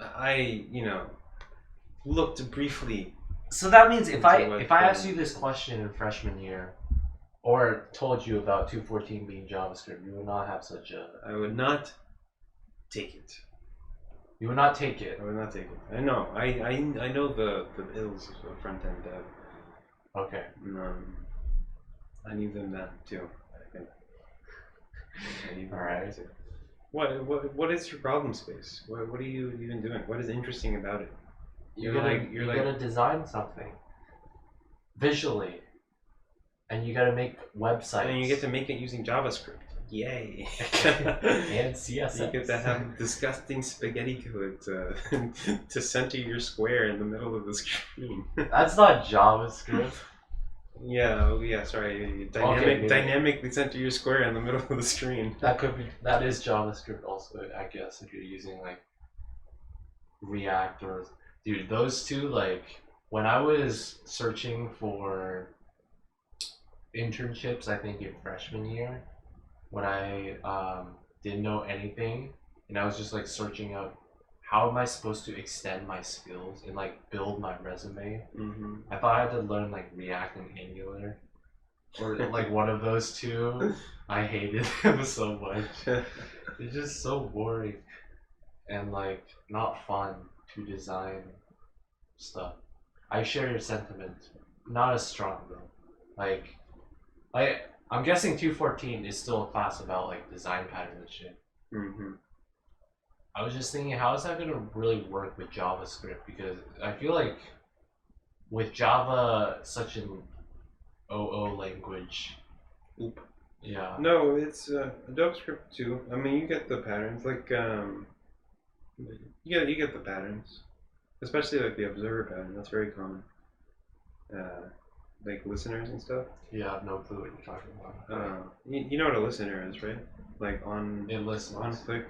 S1: I, you know, looked briefly.
S2: So that means if I asked you this question in freshman year, or told you about 2.14 being JavaScript, you would not have such a...
S1: I would not take it.
S2: You would not take it?
S1: I would not take it. I know. I know the ills of front-end dev.
S2: Okay.
S1: I need them then, too. I think. I need them.
S2: Alright.
S1: Too. What is your problem space? What are you even doing? What is interesting about it?
S2: You're gonna design something visually, and you gotta make websites.
S1: And you get to make it using JavaScript. Yay!
S2: And CSS.
S1: You get to have disgusting spaghetti code to center your square in the middle of the screen.
S2: That's not JavaScript.
S1: Yeah, sorry. Dynamically center your square in the middle of the screen.
S2: That is JavaScript also, I guess, if you're using like React or... Dude, those two, like, when I was searching for internships, I think in freshman year, when I didn't know anything, and I was just like searching up how am I supposed to extend my skills and like build my resume. Mm-hmm. I thought I had to learn like React and Angular, or like one of those two. I hated them so much. It's just so boring and like not fun to design stuff. I share your sentiment. Not as strong though. Like I'm guessing 214 is still a class about like design patterns and shit.
S1: Mm-hmm.
S2: I was just thinking, how is that gonna really work with JavaScript? Because I feel like with Java, such an OO language.
S1: Oop.
S2: Yeah.
S1: No, it's JavaScript too. I mean, you get the patterns, like you get the patterns, especially like the observer pattern. That's very common. Like listeners and stuff.
S2: Yeah, I have no clue what you're talking about.
S1: You know what a listener is, right? Like on
S2: It listens.
S1: on click.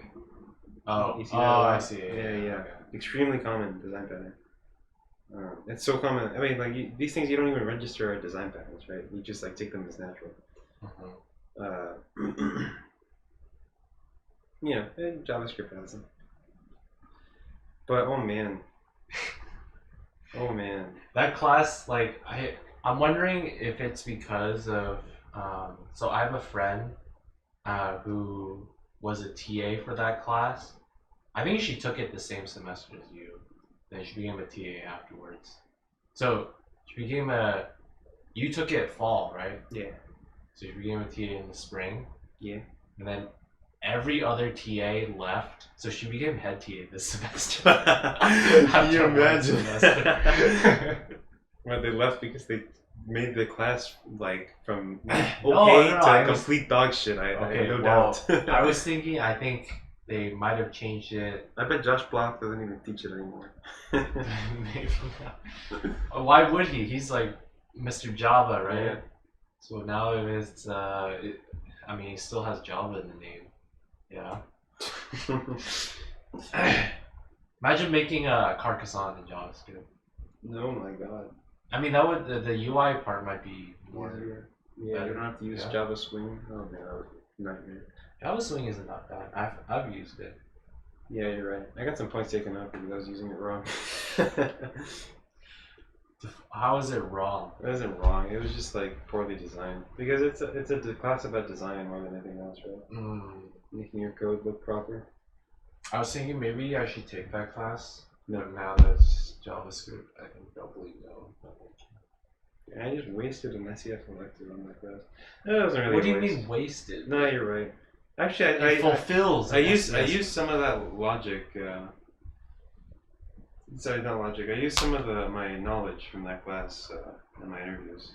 S2: Oh,
S1: You see that a lot?
S2: I see.
S1: Yeah.
S2: Okay.
S1: Extremely common design pattern. It's so common. I mean, like these things you don't even register as design patterns, right? You just like take them as natural. You know, and JavaScript has them. But oh man,
S2: That class, like, I'm wondering if it's because of, so I have a friend who was a TA for that class. I think she took it the same semester as you. Then she became a TA afterwards. So she became you took it fall, right?
S1: Yeah.
S2: So she became a TA in the spring.
S1: Yeah.
S2: And then every other TA left, so she became head TA this semester.
S1: Can you imagine? Well, they left because they made the class like from okay to complete dog shit. I no doubt.
S2: I was thinking, I think they might have changed it.
S1: I bet Josh Block doesn't even teach it anymore.
S2: Maybe not. Why would he? He's like Mr. Java, right?
S1: Yeah.
S2: So now it's I mean, he still has Java in the name. Yeah. Imagine making a Carcassonne in JavaScript.
S1: Oh my god.
S2: I mean, that would the UI part might be more.
S1: Yeah, you don't have to use Java Swing. Oh man, that would be a nightmare.
S2: Java Swing isn't that bad. I've used it.
S1: Yeah, you're right. I got some points taken up because I was using it wrong.
S2: How is it wrong?
S1: It wasn't wrong. It was just like poorly designed because it's a class about design more than anything else, right? Making your code look proper.
S2: I was thinking maybe I should take that class.
S1: No.
S2: But now that's JavaScript, I can doubly no.
S1: Yeah, I just wasted an SEF elective on that class. That wasn't really.
S2: What do you mean wasted?
S1: No, you're right. Actually,
S2: it fulfills.
S1: I used some of that logic. Sorry, not logic. I used some of my knowledge from that class in my interviews.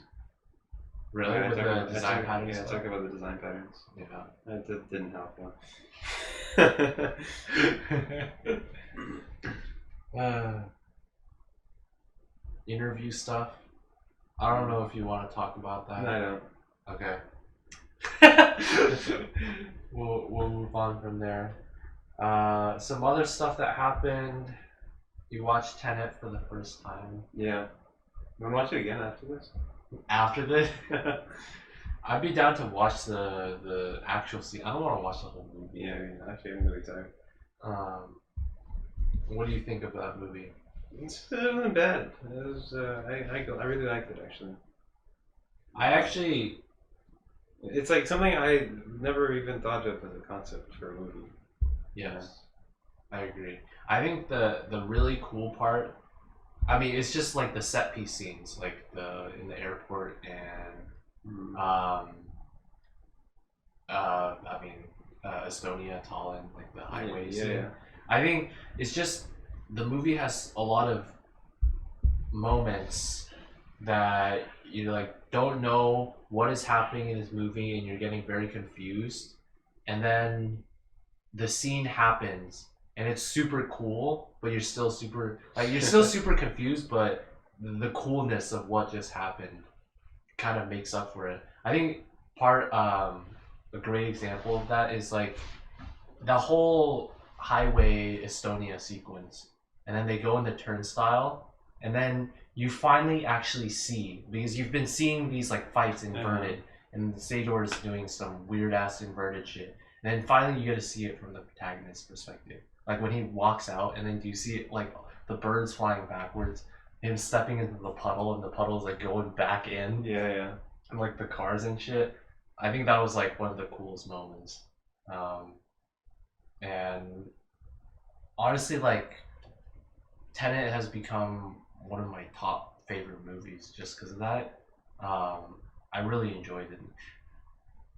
S2: Really? With the design patterns?
S1: Yeah, talk about the design patterns.
S2: Yeah.
S1: That didn't help though.
S2: Interview stuff. I don't know if you want to talk about that.
S1: No, I don't.
S2: Okay. We'll move on from there. Some other stuff that happened. You watched TENET for the first time.
S1: Yeah. You want to watch it again after this?
S2: After this? I'd be down to watch the actual scene. I don't want to watch the whole movie.
S1: Yeah, actually, I'm really tired.
S2: What do you think of that movie?
S1: It wasn't bad. It was. I really liked it actually. It's like something I never even thought of as a concept for a movie.
S2: Yes, I agree. I think the really cool part, I mean, it's just like the set piece scenes, like in the airport and Estonia, Tallinn, like the highway scene.
S1: Yeah.
S2: I think it's just the movie has a lot of moments that you like don't know what is happening in this movie and you're getting very confused, and then the scene happens and it's super cool, but you're still super super confused, but the coolness of what just happened kind of makes up for it. I think a great example of that is like the whole highway Estonia sequence, and then they go in the turnstile, and then you finally actually see, because you've been seeing these like fights inverted, and Sador is doing some weird ass inverted shit, and then finally you get to see it from the protagonist's perspective, like when he walks out, and then you see it, like the birds flying backwards, him stepping into the puddle, and the puddle's like going back in, and like the cars and shit. I think that was like one of the coolest moments. And honestly, like, Tenet has become one of my top favorite movies just because of that. I really enjoyed it.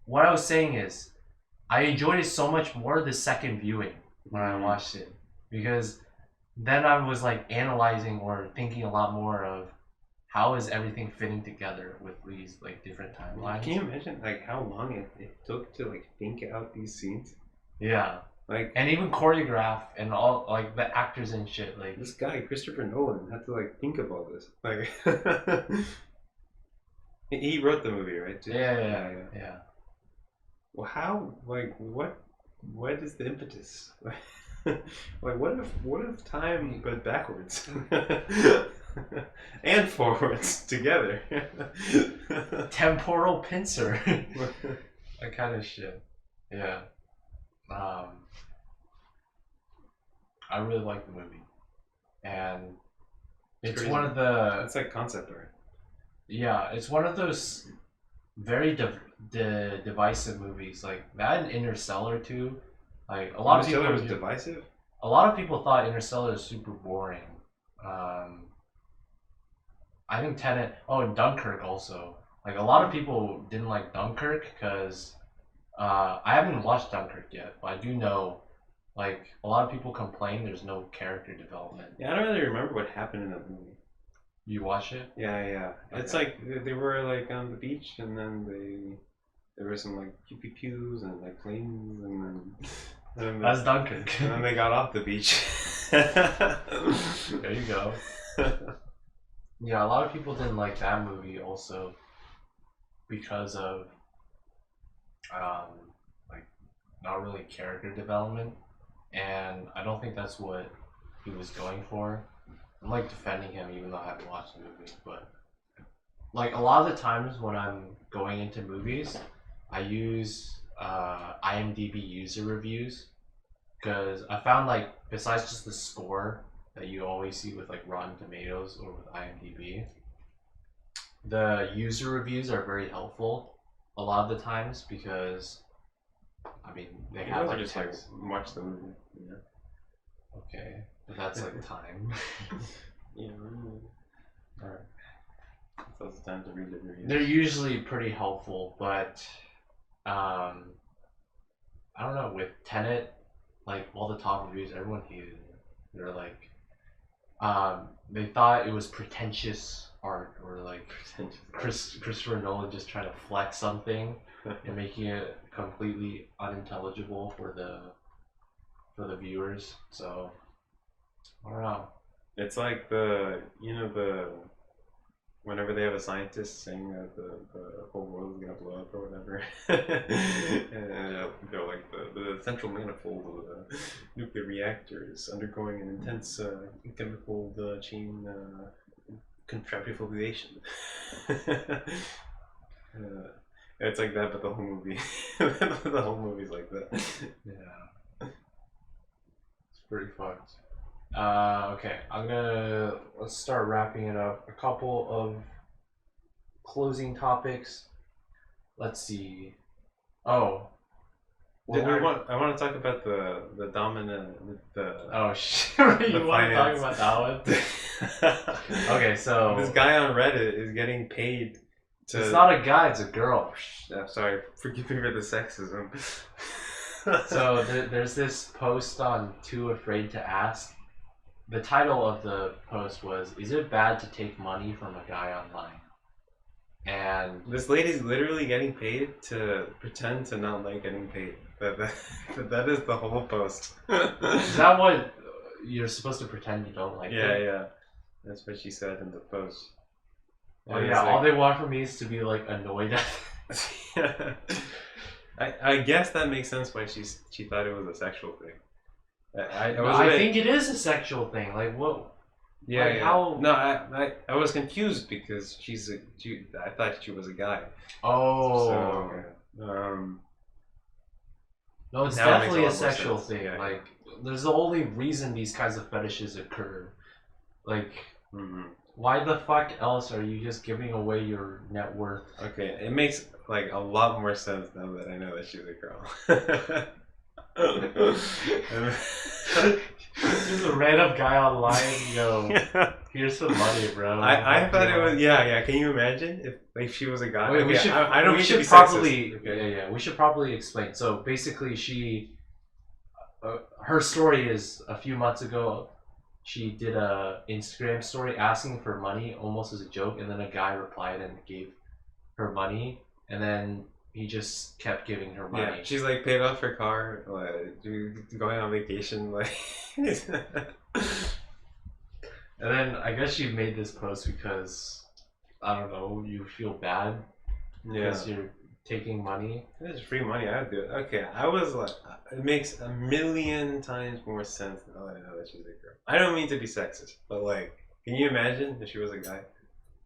S2: What I was saying is, I enjoyed it so much more the second viewing when I watched it, because then I was like analyzing or thinking a lot more of how is everything fitting together with these like different timelines.
S1: Can you imagine like how long it took to like think out these scenes?
S2: Yeah.
S1: Like,
S2: and even choreograph and all like the actors and shit. Like
S1: this guy, Christopher Nolan, had to like think of all this. Like, he wrote the movie, right?
S2: yeah.
S1: Well, how? Like, what is the impetus? Like, what if time went backwards and forwards together?
S2: Temporal pincer, that kind of shit. Yeah. I really like the movie, and it's one of the.
S1: It's like concept art.
S2: Yeah, it's one of those very divisive movies, like that and Interstellar too. Like a lot of people.
S1: Interstellar was divisive.
S2: A lot of people thought Interstellar was super boring. I think Tenet. Oh, and Dunkirk also. Like a lot of people didn't like Dunkirk because I haven't watched Dunkirk yet, but I do know. Like a lot of people complain there's no character development.
S1: Yeah, I don't really remember what happened in that movie.
S2: You watch it?
S1: Yeah.
S2: Okay.
S1: It's like they were like on the beach, and then there were some like pew pews and like planes, and then
S2: That's Dunkirk.
S1: And then they got off the beach.
S2: There you go. Yeah, a lot of people didn't like that movie also because of like not really character development, and I don't think that's what he was going for. I'm like defending him even though I haven't watched the movie, but like a lot of the times when I'm going into movies, I use IMDb user reviews because I found like besides just the score that you always see with like Rotten Tomatoes or with IMDb, the user reviews are very helpful a lot of the times because I mean they have like
S1: just
S2: text.
S1: like watch the movie. Yeah.
S2: Okay, but that's like time.
S1: Yeah. Alright. So it's time to read the reviews.
S2: They're usually pretty helpful, but I don't know, with Tenet, like all the top reviews, everyone hated it. They're like, they thought it was pretentious art, or like Christopher Nolan just trying to flex something and making it completely unintelligible for the viewers. So I don't know.
S1: It's like whenever they have a scientist saying that the whole world is gonna blow up or whatever, and they're like the central manifold of the nuclear reactor is undergoing an intense chemical chain contraptifoliation. It's like that, but the whole movie, the whole movie's like that.
S2: Yeah, it's pretty fucked. Okay, let's start wrapping it up. A couple of closing topics. Let's see. Oh.
S1: Well, I want to talk about the dominant,
S2: Oh shit, you want to talk about that one? Okay, so...
S1: This guy on Reddit is getting paid to...
S2: It's not a guy, it's a girl.
S1: I'm sorry, forgive me for the sexism.
S2: So there's this post on Too Afraid to Ask. The title of the post was, "Is it bad to take money from a guy online?" And
S1: this lady's literally getting paid to pretend to not like getting paid. That is the whole post.
S2: Is that what you're supposed to pretend you don't like?
S1: Yeah. That's what she said in the post.
S2: Oh yeah, all they want from me is to be like annoyed at.
S1: I guess that makes sense why she thought it was a sexual thing.
S2: I think it is a sexual thing. Like what?
S1: Yeah,
S2: like,
S1: yeah.
S2: How?
S1: No, I was confused because I thought she was a guy.
S2: Oh.
S1: So,
S2: no, it's definitely a sexual thing. Yeah, like, there's the only reason these kinds of fetishes occur. Like, why the fuck else are you just giving away your net worth?
S1: Okay, it makes like a lot more sense now that I know that she's a girl.
S2: Just a random guy online, yo. Here's some money, bro.
S1: I thought it was yeah. Can you imagine if like she was a guy?
S2: Wait,
S1: okay,
S2: we should.
S1: I don't
S2: we
S1: mean
S2: should
S1: to be
S2: probably.
S1: sexist. Okay.
S2: Yeah. We should probably explain. So basically, her story is a few months ago. She did a Instagram story asking for money, almost as a joke, and then a guy replied and gave her money, and then he just kept giving her money.
S1: Yeah, she's like paid off her car, going on vacation, like.
S2: And then I guess she made this post because I don't know, you feel bad because you're taking money.
S1: It is free money. I would do it. Okay, I was like, it makes a million times more sense now that I know that she's a girl. I don't mean to be sexist, but like, can you imagine if she was a guy?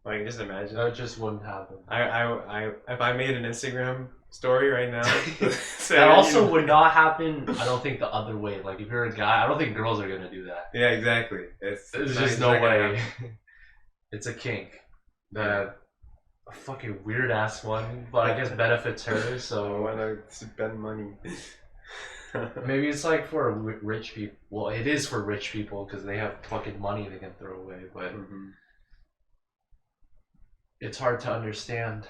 S1: Like, just imagine.
S2: That just wouldn't happen.
S1: If I made an Instagram story right now,
S2: that also would not happen. I don't think the other way. Like, if you're a guy, I don't think girls are gonna do that.
S1: Yeah, exactly.
S2: There's just no way. It's a kink. A fucking weird ass one, but I guess benefits her. So
S1: I wanna spend money.
S2: Maybe it's like for rich people. Well, it is for rich people because they have fucking money they can throw away. But it's hard to understand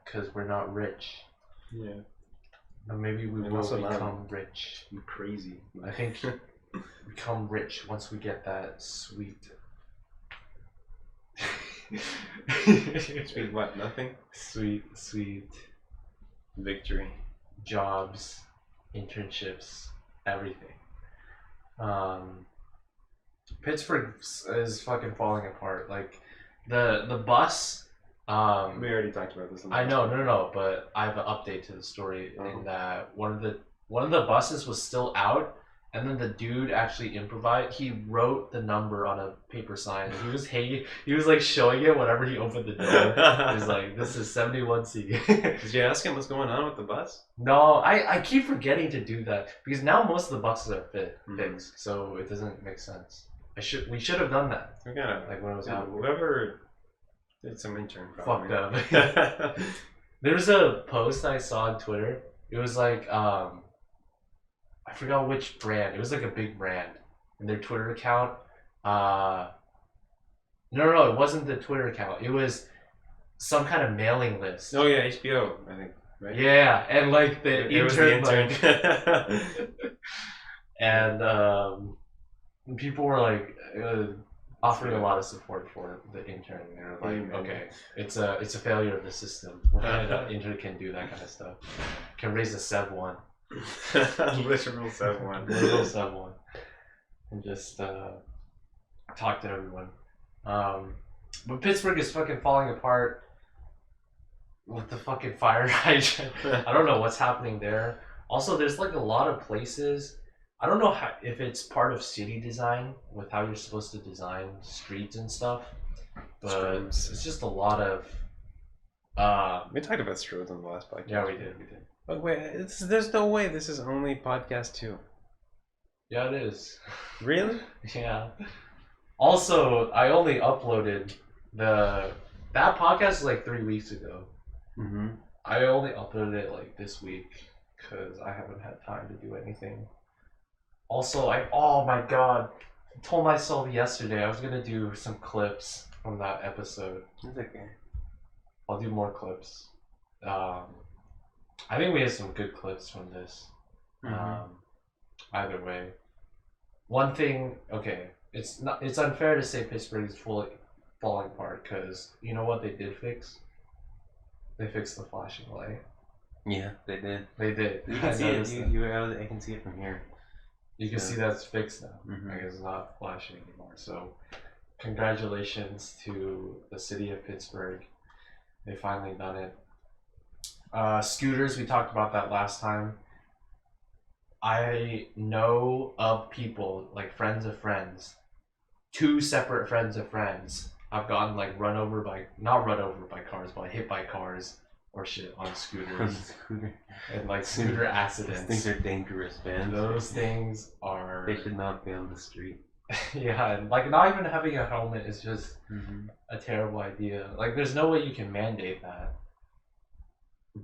S2: because we're not rich.
S1: Yeah.
S2: And maybe we will become rich.
S1: You crazy.
S2: I think become rich once we get that sweet.
S1: Sweet what? Nothing?
S2: Sweet
S1: victory.
S2: Jobs, internships, everything. Pittsburgh is fucking falling apart. Like the bus.
S1: We already talked about this.
S2: I know, no, but I have an update to the story in that one of the buses was still out, and then the dude actually improvised. He wrote the number on a paper sign. And he was like showing it whenever he opened the door. He's like, "This is 71C."
S1: Did you ask him what's going on with the bus?
S2: No, I keep forgetting to do that because now most of the buses are fixed, so it doesn't make sense. We should have done that.
S1: We gotta
S2: like when it was out.
S1: Whoever. It's some intern.
S2: Fucked up. There's a post I saw on Twitter. It was like I forgot which brand. It was like a big brand, and their Twitter account. No, it wasn't the Twitter account. It was some kind of mailing list.
S1: Oh yeah, HBO, I think. Right?
S2: Yeah, and like the intern.
S1: Like...
S2: and people were like. Offering a lot of support for the intern. They're like, okay, it's a failure of the system. The intern can do that kind of stuff. Can raise a Sev 1.
S1: Literal Sev 1.
S2: Literal Sev 1. And just talk to everyone. But Pittsburgh is fucking falling apart with the fucking fire hydrant. I don't know what's happening there. Also, there's like a lot of places. I don't know if it's part of city design with how you're supposed to design streets and stuff, but it's just a lot of.
S1: We talked about Strodes on the last podcast.
S2: Yeah, we did.
S1: But wait, there's no way this is only podcast 2.
S2: Yeah, it is.
S1: Really?
S2: Yeah. Also, I only uploaded that podcast like 3 weeks ago. I only uploaded it like this week because I haven't had time to do anything. Also, oh my god, I told myself yesterday I was gonna do some clips from that episode.
S1: It's okay.
S2: I'll do more clips. I think we have some good clips from this. Either way, one thing. Okay, it's unfair to say Pittsburgh is fully falling apart because you know what they did fix? They fixed the flashing light.
S1: Yeah, they did.
S2: They did.
S1: You can see it. I can see it from here.
S2: You can see that's fixed now. I guess it's not flashing anymore. So, congratulations to the city of Pittsburgh. They finally done it. Scooters, we talked about that last time. I know of people, like friends of friends, 2 separate friends of friends. I've gotten like not run over by cars, but hit by cars or shit on scooters. And like scooter accidents.
S1: Those things are dangerous, man.
S2: Those things are.
S1: They should not be on the street.
S2: Yeah, and like not even having a helmet is just a terrible idea. Like there's no way you can mandate that.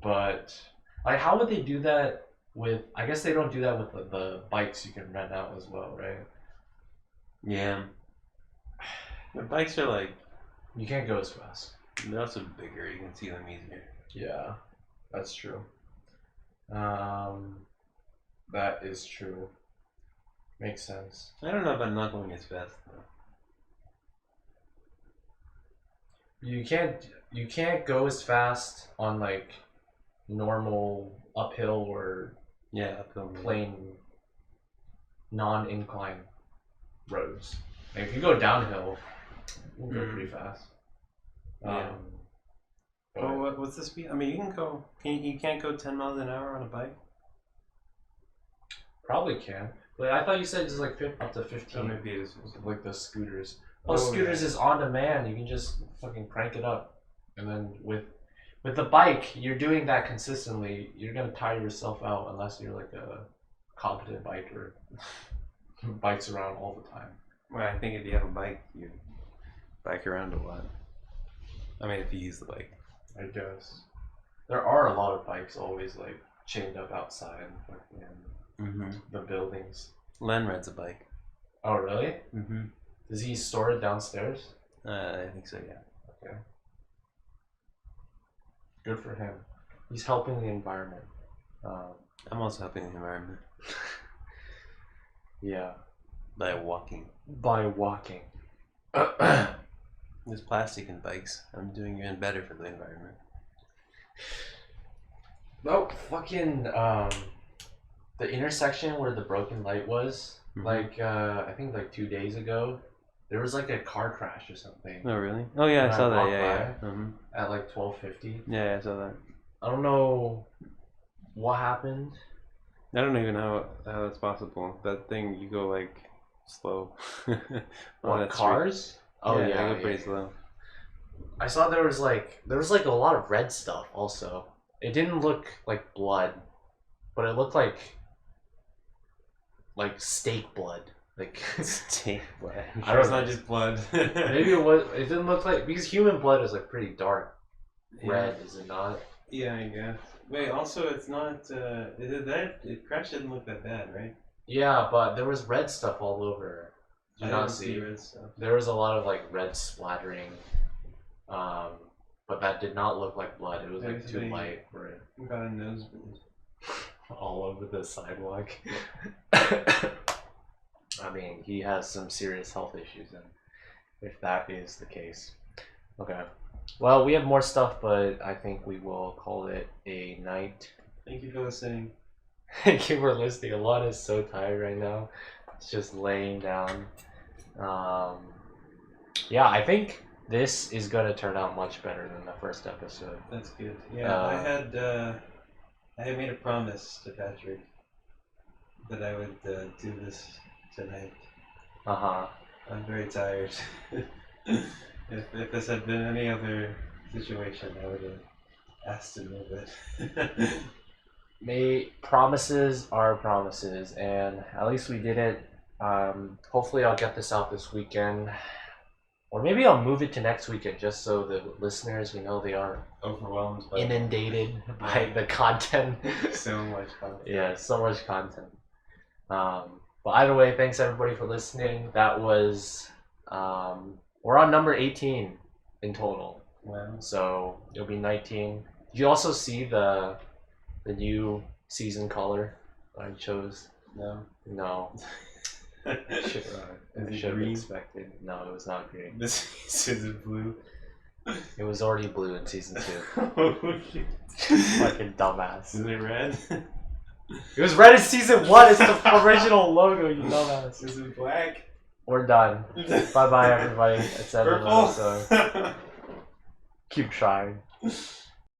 S2: But like how would they do that with I guess they don't do that with the bikes you can rent out as well, right?
S1: Yeah. The bikes are like,
S2: You can't go as fast.
S1: they're also bigger. You can see them easier.
S2: Yeah, that's true. That is true. Makes sense.
S1: I don't know about not going as fast though.
S2: You can't go as fast on like normal uphill or
S1: Yeah, uphill.
S2: plain non-incline roads. Like if you go downhill, you can go pretty fast.
S1: Yeah.
S2: But
S1: Well, what's the speed? I mean, you can go. You can't go 10 miles an hour on a bike.
S2: probably can. But I thought you said it's like up to 15.
S1: Oh, maybe it is.
S2: Like the scooters.
S1: Oh,
S2: Scooters is on demand. You can just fucking crank it up, and then with the bike, you're doing that consistently. You're gonna tire yourself out unless you're like a competent biker who bikes around all the time.
S1: Well, I think if you have a bike, you bike around a lot. I mean, if you use the bike.
S2: I guess there are a lot of bikes always like chained up outside the buildings.
S1: Len rides a bike.
S2: Oh really?
S1: Mm-hmm.
S2: Does he store it downstairs?
S1: I think so, yeah.
S2: Okay. Good for him. He's helping the environment.
S1: I'm also helping the environment
S2: Yeah.
S1: by walking.
S2: By walking.
S1: There's plastic in bikes. I'm doing even better for the environment.
S2: No, fucking the intersection where the broken light was, like I think like 2 days ago, there was like a car crash or something.
S1: Oh really? Oh yeah,
S2: When
S1: I saw that.
S2: walked
S1: Yeah.
S2: by At like 12:50.
S1: Yeah, I saw that.
S2: I don't know what happened.
S1: I don't even know how that's possible. That thing, you go like slow.
S2: What,
S1: that
S2: cars?
S1: street.
S2: Oh
S1: yeah,
S2: yeah,
S1: I go pretty slow.
S2: I saw there was like a lot of red stuff also. It didn't look like blood, but it looked like steak blood. Like
S1: Steak blood.
S2: I don't
S1: It's
S2: know.
S1: not just blood.
S2: Maybe it was. It didn't look like, because human blood is like pretty dark red, is it not?
S1: Yeah, I guess. Wait, also it's not. It crash didn't look that bad, right?
S2: Yeah, but there was red stuff all over. Did you
S1: I
S2: not
S1: didn't
S2: see?
S1: red stuff.
S2: There was a lot of like red splattering, but that did not look like blood. It was like too light for it.
S1: Got a nosebleed.
S2: All over the sidewalk. I mean, he has some serious health issues, and if that is the case. Okay. Well, we have more stuff, but I think we will call it a night.
S1: Thank you for listening.
S2: Thank you for listening. Elan is so tired right now. It's just laying down. Yeah, I think this is gonna turn out much better than the first episode.
S1: That's good. Yeah, I had made a promise to Patrick that I would do this tonight. I'm very tired. If this had been any other situation, I would have asked to move it.
S2: Promises are promises, and at least we did it. Hopefully I'll get this out this weekend, or maybe I'll move it to next weekend, just so the listeners, they aren't
S1: Overwhelmed by
S2: inundated by the content.
S1: so much content.
S2: Yeah, so much content. But either way, thanks everybody for listening. That was we're on number 18 in total.
S1: Wow.
S2: So it'll be 19. Did you also see the new season color I chose? No. I should have expected. No, it was not green.
S1: This is blue.
S2: It was already blue in season 2.
S1: Oh shit.
S2: Fucking dumbass.
S1: Is it red?
S2: It was red in season 1. It's the original logo, you dumbass.
S1: Is it black?
S2: We're done. Bye bye everybody. It's the end of the
S1: Purple.
S2: episode. Keep trying.